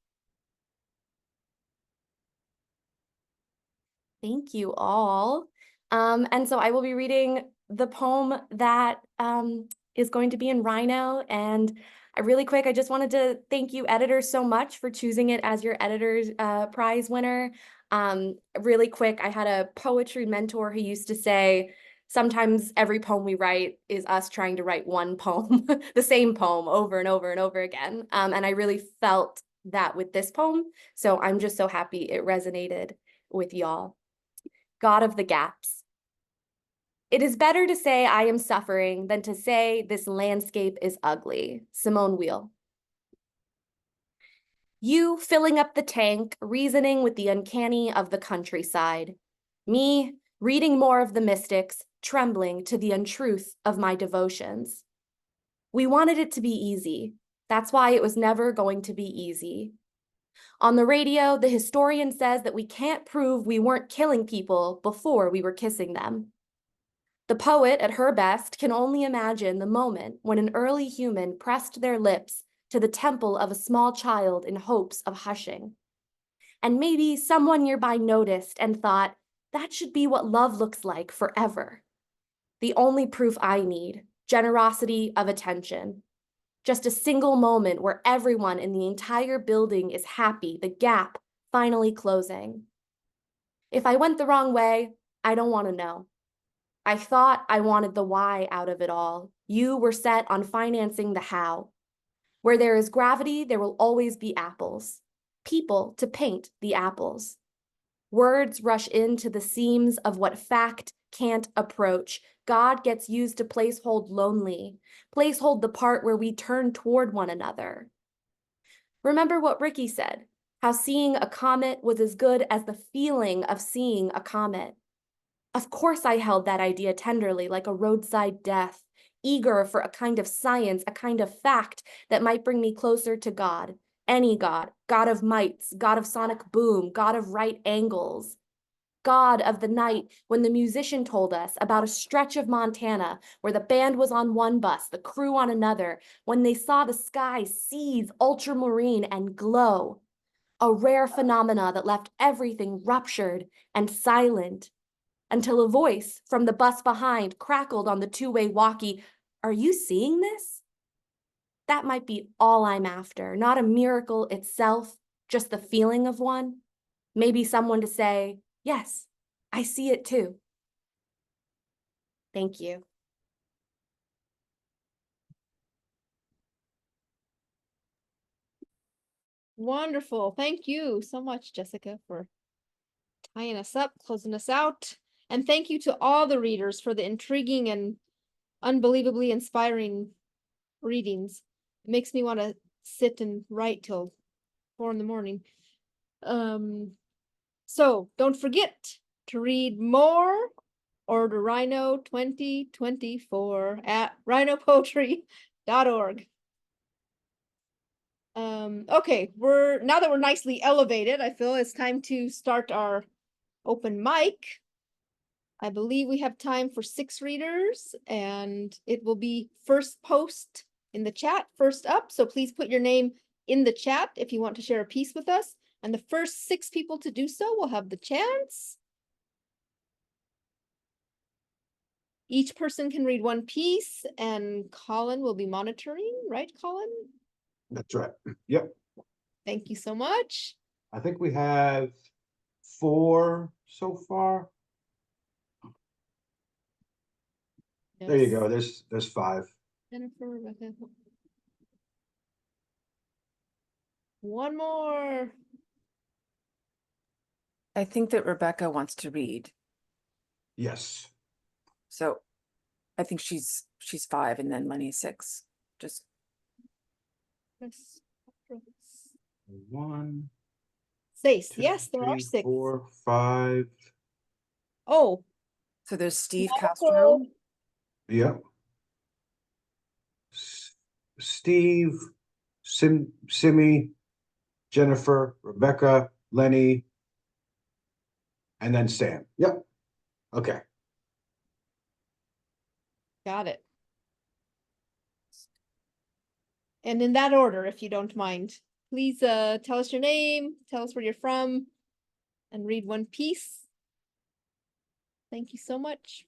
Thank you all. And so I will be reading the poem that is going to be in Rhino. And really quick, I just wanted to thank you editors so much for choosing it as your editor's prize winner. Really quick, I had a poetry mentor who used to say, sometimes every poem we write is us trying to write one poem, the same poem over and over and over again. And I really felt that with this poem. So I'm just so happy it resonated with y'all. God of the Gaps. It is better to say I am suffering than to say this landscape is ugly. Simone Weil. You filling up the tank, reasoning with the uncanny of the countryside. Me reading more of the mystics, trembling to the untruth of my devotions. We wanted it to be easy. That's why it was never going to be easy. On the radio, the historian says that we can't prove we weren't killing people before we were kissing them. The poet, at her best, can only imagine the moment when an early human pressed their lips to the temple of a small child in hopes of hushing. And maybe someone nearby noticed and thought, that should be what love looks like forever. The only proof I need, generosity of attention. Just a single moment where everyone in the entire building is happy, the gap finally closing. If I went the wrong way, I don't want to know. I thought I wanted the why out of it all. You were set on financing the how. Where there is gravity, there will always be apples. People to paint the apples. Words rush into the seams of what fact can't approach. God gets used to placehold lonely, placehold the part where we turn toward one another. Remember what Ricky said, how seeing a comet was as good as the feeling of seeing a comet. Of course I held that idea tenderly like a roadside death, eager for a kind of science, a kind of fact that might bring me closer to God. Any God, God of mites, God of sonic boom, God of right angles. God of the night when the musician told us about a stretch of Montana where the band was on one bus, the crew on another, when they saw the sky seethe ultramarine and glow. A rare phenomena that left everything ruptured and silent. Until a voice from the bus behind crackled on the two-way walkie, "Are you seeing this?" That might be all I'm after, not a miracle itself, just the feeling of one. Maybe someone to say, "Yes, I see it too." Thank you. Wonderful. Thank you so much, Jessica, for tying us up, closing us out. And thank you to all the readers for the intriguing and unbelievably inspiring readings. It makes me want to sit and write till 4 a.m. So don't forget to read more. Order Rhino 2024 at rhinopoetry.org. Okay, now that we're nicely elevated, I feel it's time to start our open mic. I believe we have time for 6 readers, and it will be first post in the chat, first up. So please put your name in the chat if you want to share a piece with us. And the first 6 people to do so will have the chance. Each person can read one piece, and Colin will be monitoring, right, Colin? That's right. Yep. Thank you so much. I think we have 4 so far. There you go. There's 5. Jennifer, Rebecca. One more. I think that Rebecca wants to read. Yes. So I think she's 5 and then Lenny 6. Just 1, Stace, 2, yes, there are 3, 6. 4, 5. Oh, so there's Steve Michael. Castro. Yep. Steve, Simi, Jennifer, Rebecca, Lenny, and then Sam. Yep. Okay. Got it. And in that order, if you don't mind, please tell us your name, tell us where you're from, and read one piece. Thank you so much.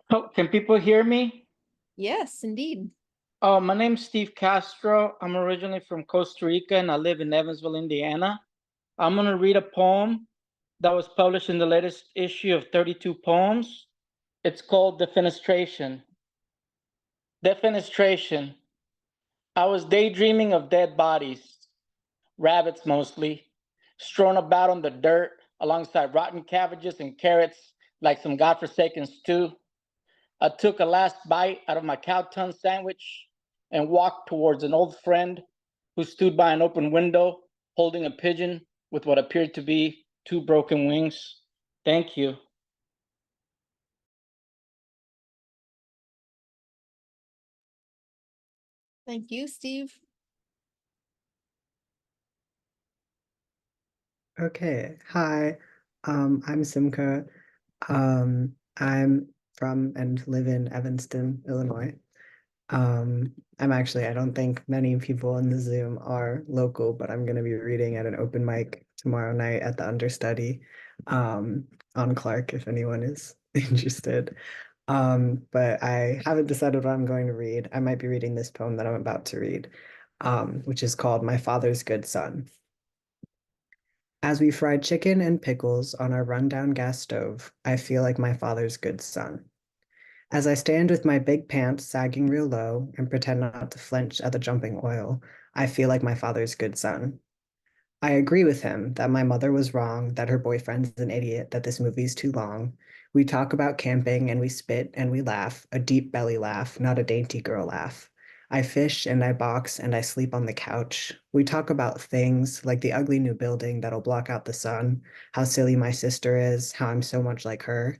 Oh, can people hear me? Yes, indeed. Oh, my name's Steve Castro. I'm originally from Costa Rica and I live in Evansville, Indiana. I'm going to read a poem that was published in the latest issue of 32 Poems. It's called Defenestration. Defenestration. I was daydreaming of dead bodies, rabbits mostly, strewn about on the dirt alongside rotten cabbages and carrots like some godforsaken stew. I took a last bite out of my cow tongue sandwich and walked towards an old friend who stood by an open window holding a pigeon with what appeared to be 2 broken wings. Thank you. Thank you, Steve. Okay, hi, I'm Simka. I'm from and live in Evanston, Illinois. I don't think many people in the Zoom are local, but I'm gonna be reading at an open mic tomorrow night at the understudy, on Clark, if anyone is interested. But I haven't decided what I'm going to read. I might be reading this poem that I'm about to read, which is called My Father's Good Son. As we fried chicken and pickles on our rundown gas stove, I feel like my father's good son. As I stand with my big pants sagging real low and pretend not to flinch at the jumping oil, I feel like my father's good son. I agree with him that my mother was wrong, that her boyfriend's an idiot, that this movie's too long. We talk about camping and we spit and we laugh, a deep belly laugh, not a dainty girl laugh. I fish and I box and I sleep on the couch. We talk about things like the ugly new building that'll block out the sun, how silly my sister is, how I'm so much like her.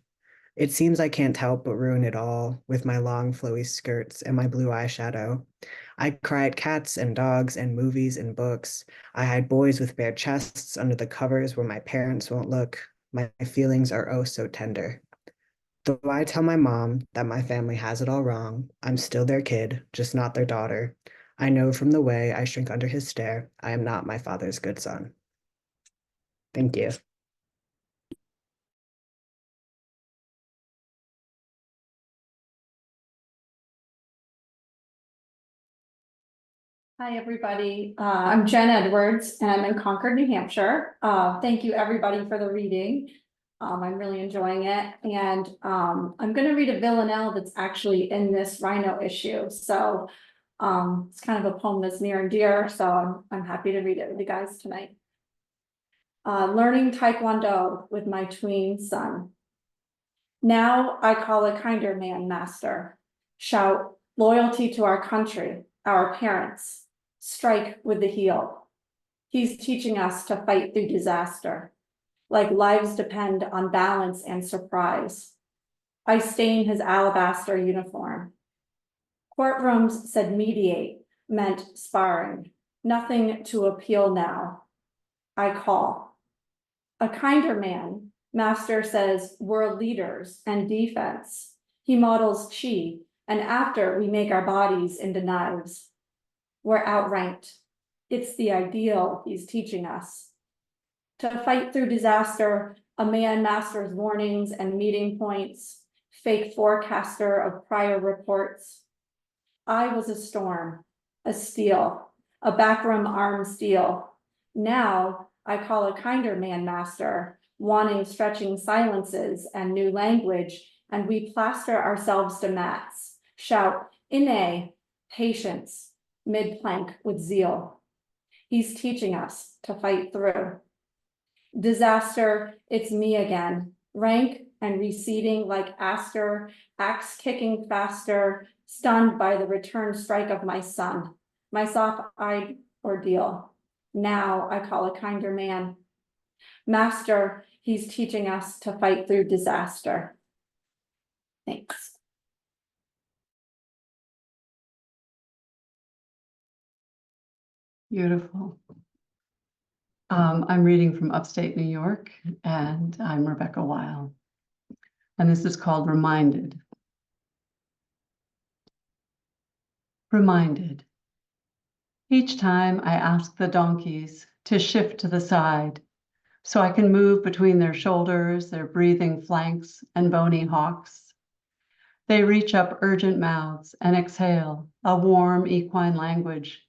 It seems I can't help but ruin it all with my long flowy skirts and my blue eyeshadow. I cry at cats and dogs and movies and books. I hide boys with bare chests under the covers where my parents won't look. My feelings are oh so tender. Though I tell my mom that my family has it all wrong, I'm still their kid, just not their daughter. I know from the way I shrink under his stare, I am not my father's good son. Thank you. Hi, everybody. I'm Jen Edwards, and I'm in Concord, New Hampshire. Thank you, everybody, for the reading. I'm really enjoying it, and I'm going to read a villanelle that's actually in this Rhino issue. So it's kind of a poem that's near and dear, so I'm happy to read it with you guys tonight. Learning Taekwondo with my tween son. Now I call a kinder man master. Shout loyalty to our country, our parents. Strike with the heel. He's teaching us to fight through disaster, like lives depend on balance and surprise. I stain his alabaster uniform. Courtrooms said mediate meant sparring, nothing to appeal now. I call. A kinder man, master says we're leaders and defense. He models chi, and after we make our bodies into knives. We're outranked. It's the ideal he's teaching us. To fight through disaster, a man masters warnings and meeting points, fake forecaster of prior reports. I was a storm, a steel, a backroom arm steel. Now I call a kinder man master, wanting stretching silences and new language, and we plaster ourselves to mats, shout, Ine, patience, mid-plank with zeal. He's teaching us to fight through. Disaster, it's me again, rank and receding like Aster, axe kicking faster, stunned by the return strike of my son, my soft-eyed ordeal. Now I call a kinder man. Master, he's teaching us to fight through disaster. Thanks. Beautiful. I'm reading from upstate New York, and I'm Rebecca Weil. And this is called Reminded. Reminded. Each time I ask the donkeys to shift to the side so I can move between their shoulders, their breathing flanks, and bony hocks. They reach up urgent mouths and exhale a warm equine language,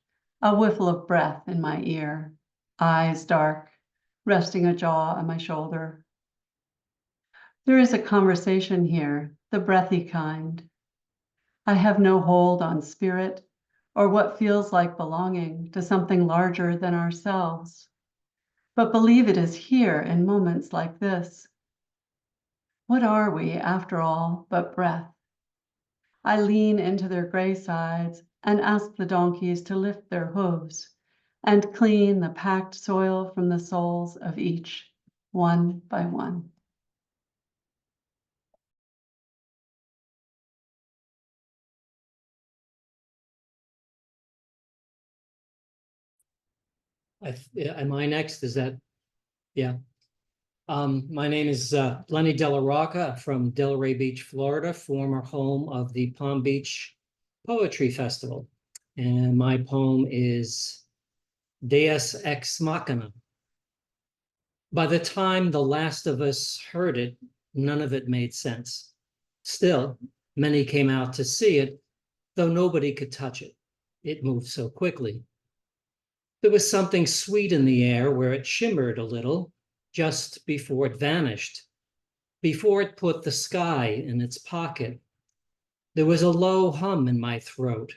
a whiffle of breath in my ear, eyes dark, resting a jaw on my shoulder. There is a conversation here, the breathy kind. I have no hold on spirit or what feels like belonging to something larger than ourselves, but believe it is here in moments like this. What are we, after all, but breath? I lean into their gray sides and ask the donkeys to lift their hooves and clean the packed soil from the soles of each, one by one. Am I next? Is that, yeah. My name is Lenny Della Rocca from Delray Beach, Florida, former home of the Palm Beach Poetry Festival. And my poem is Deus Ex Machina. By the time the last of us heard it, none of it made sense. Still, many came out to see it, though nobody could touch it. It moved so quickly. There was something sweet in the air where it shimmered a little just before it vanished, before it put the sky in its pocket. There was a low hum in my throat,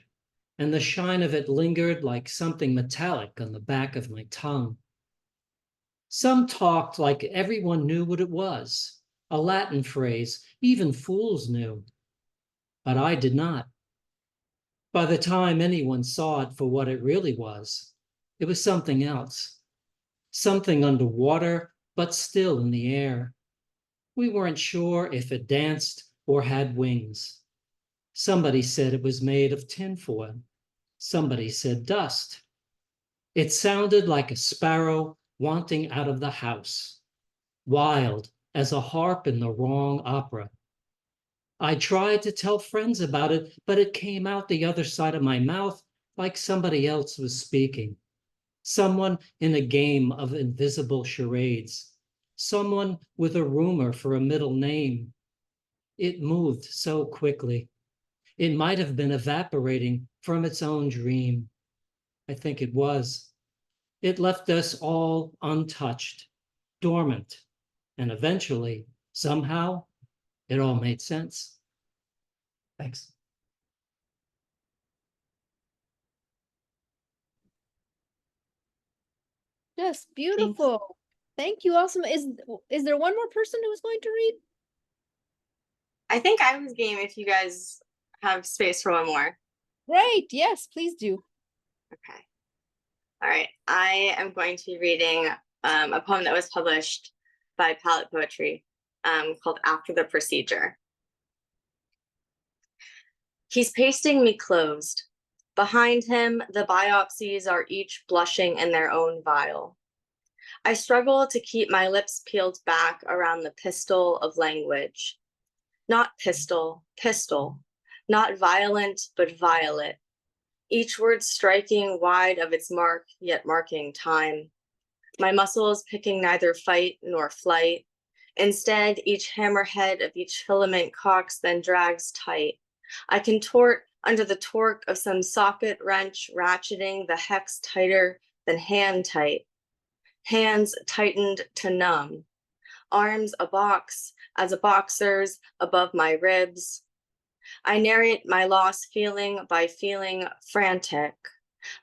and the shine of it lingered like something metallic on the back of my tongue. Some talked like everyone knew what it was, a Latin phrase even fools knew, but I did not. By the time anyone saw it for what it really was, it was something else, something underwater, but still in the air. We weren't sure if it danced or had wings. Somebody said it was made of tinfoil. Somebody said dust. It sounded like a sparrow wanting out of the house, wild as a harp in the wrong opera. I tried to tell friends about it, but it came out the other side of my mouth like somebody else was speaking. Someone in a game of invisible charades. Someone with a rumor for a middle name. It moved so quickly. It might have been evaporating from its own dream. I think it was. It left us all untouched, dormant, and eventually, somehow, it all made sense. Thanks. Just beautiful. Thank you. Awesome. Is there one more person who is going to read? I think I was game if you guys have space for one more. Great. Yes, please do. Okay. All right. I am going to be reading a poem that was published by Palette Poetry called After the Procedure. He's pasting me closed. Behind him, the biopsies are each blushing in their own vial. I struggle to keep my lips peeled back around the pistol of language. Not pistol, pistol. Not violent, but violet. Each word striking wide of its mark, yet marking time. My muscles picking neither fight nor flight. Instead, each hammerhead of each filament cocks, then drags tight. I contort under the torque of some socket wrench, ratcheting the hex tighter than hand tight. Hands tightened to numb. Arms a box, as a boxer's above my ribs. I narrate my lost feeling by feeling frantic.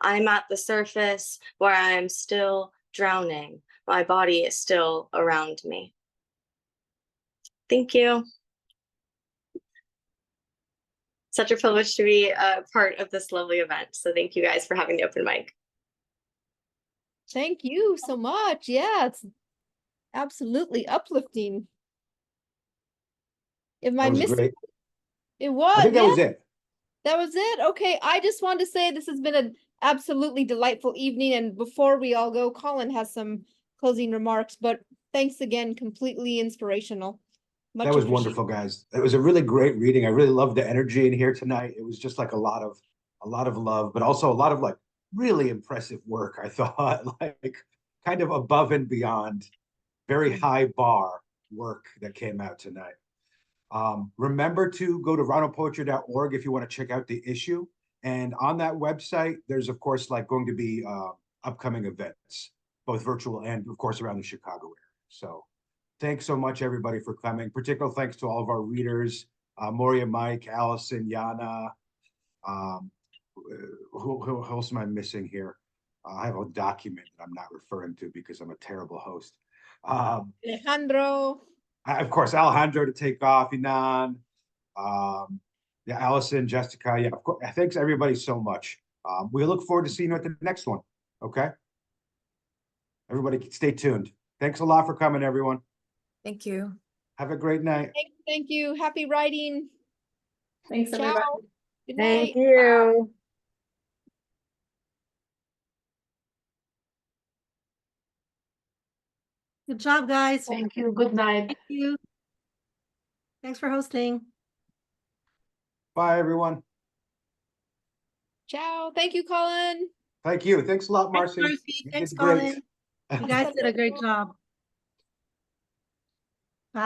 I'm at the surface where I am still drowning. My body is still around me. Thank you. Such a privilege to be a part of this lovely event. So thank you guys for having the open mic. Thank you so much. Yeah, it's absolutely uplifting. Am I missing? Great. It was. I think that was it. That was it. Okay. I just want to say this has been an absolutely delightful evening. And before we all go, Colin has some closing remarks, but thanks again. Completely inspirational. Much That was appreciated. wonderful, guys. It was a really great reading. I really loved the energy in here tonight. It was just like a lot of love, but also a lot of like really impressive work. I thought like kind of above and beyond, very high bar work that came out tonight. Remember to go to rhinopoetry.org if you want to check out the issue. And on that website, there's of course like going to be upcoming events, both virtual and of course around the Chicago area. So thanks so much everybody for coming. Particular thanks to all of our readers, Maurya, Mike, Alison, Yana. Who else am I missing here? I have a document that I'm not referring to because I'm a terrible host. Alejandro. Of course, Alejandro to take off, Inan, yeah, Alison, Jessica, yeah, of course. Thanks everybody so much. We look forward to seeing you at the next one. Okay. Everybody stay tuned. Thanks a lot for coming, everyone. Thank you. Have a great night. Thank you. Happy writing. Thanks, Ciao. everybody. Good night. Thank you. Good job, guys. Thank you. Good night. Thank you. Thanks for hosting. Bye, everyone. Ciao. Thank you, Colin. Thank you. Thanks a lot, Thanks, Marcy. Marcy. You Thanks, did great. Colin. You guys did a great job.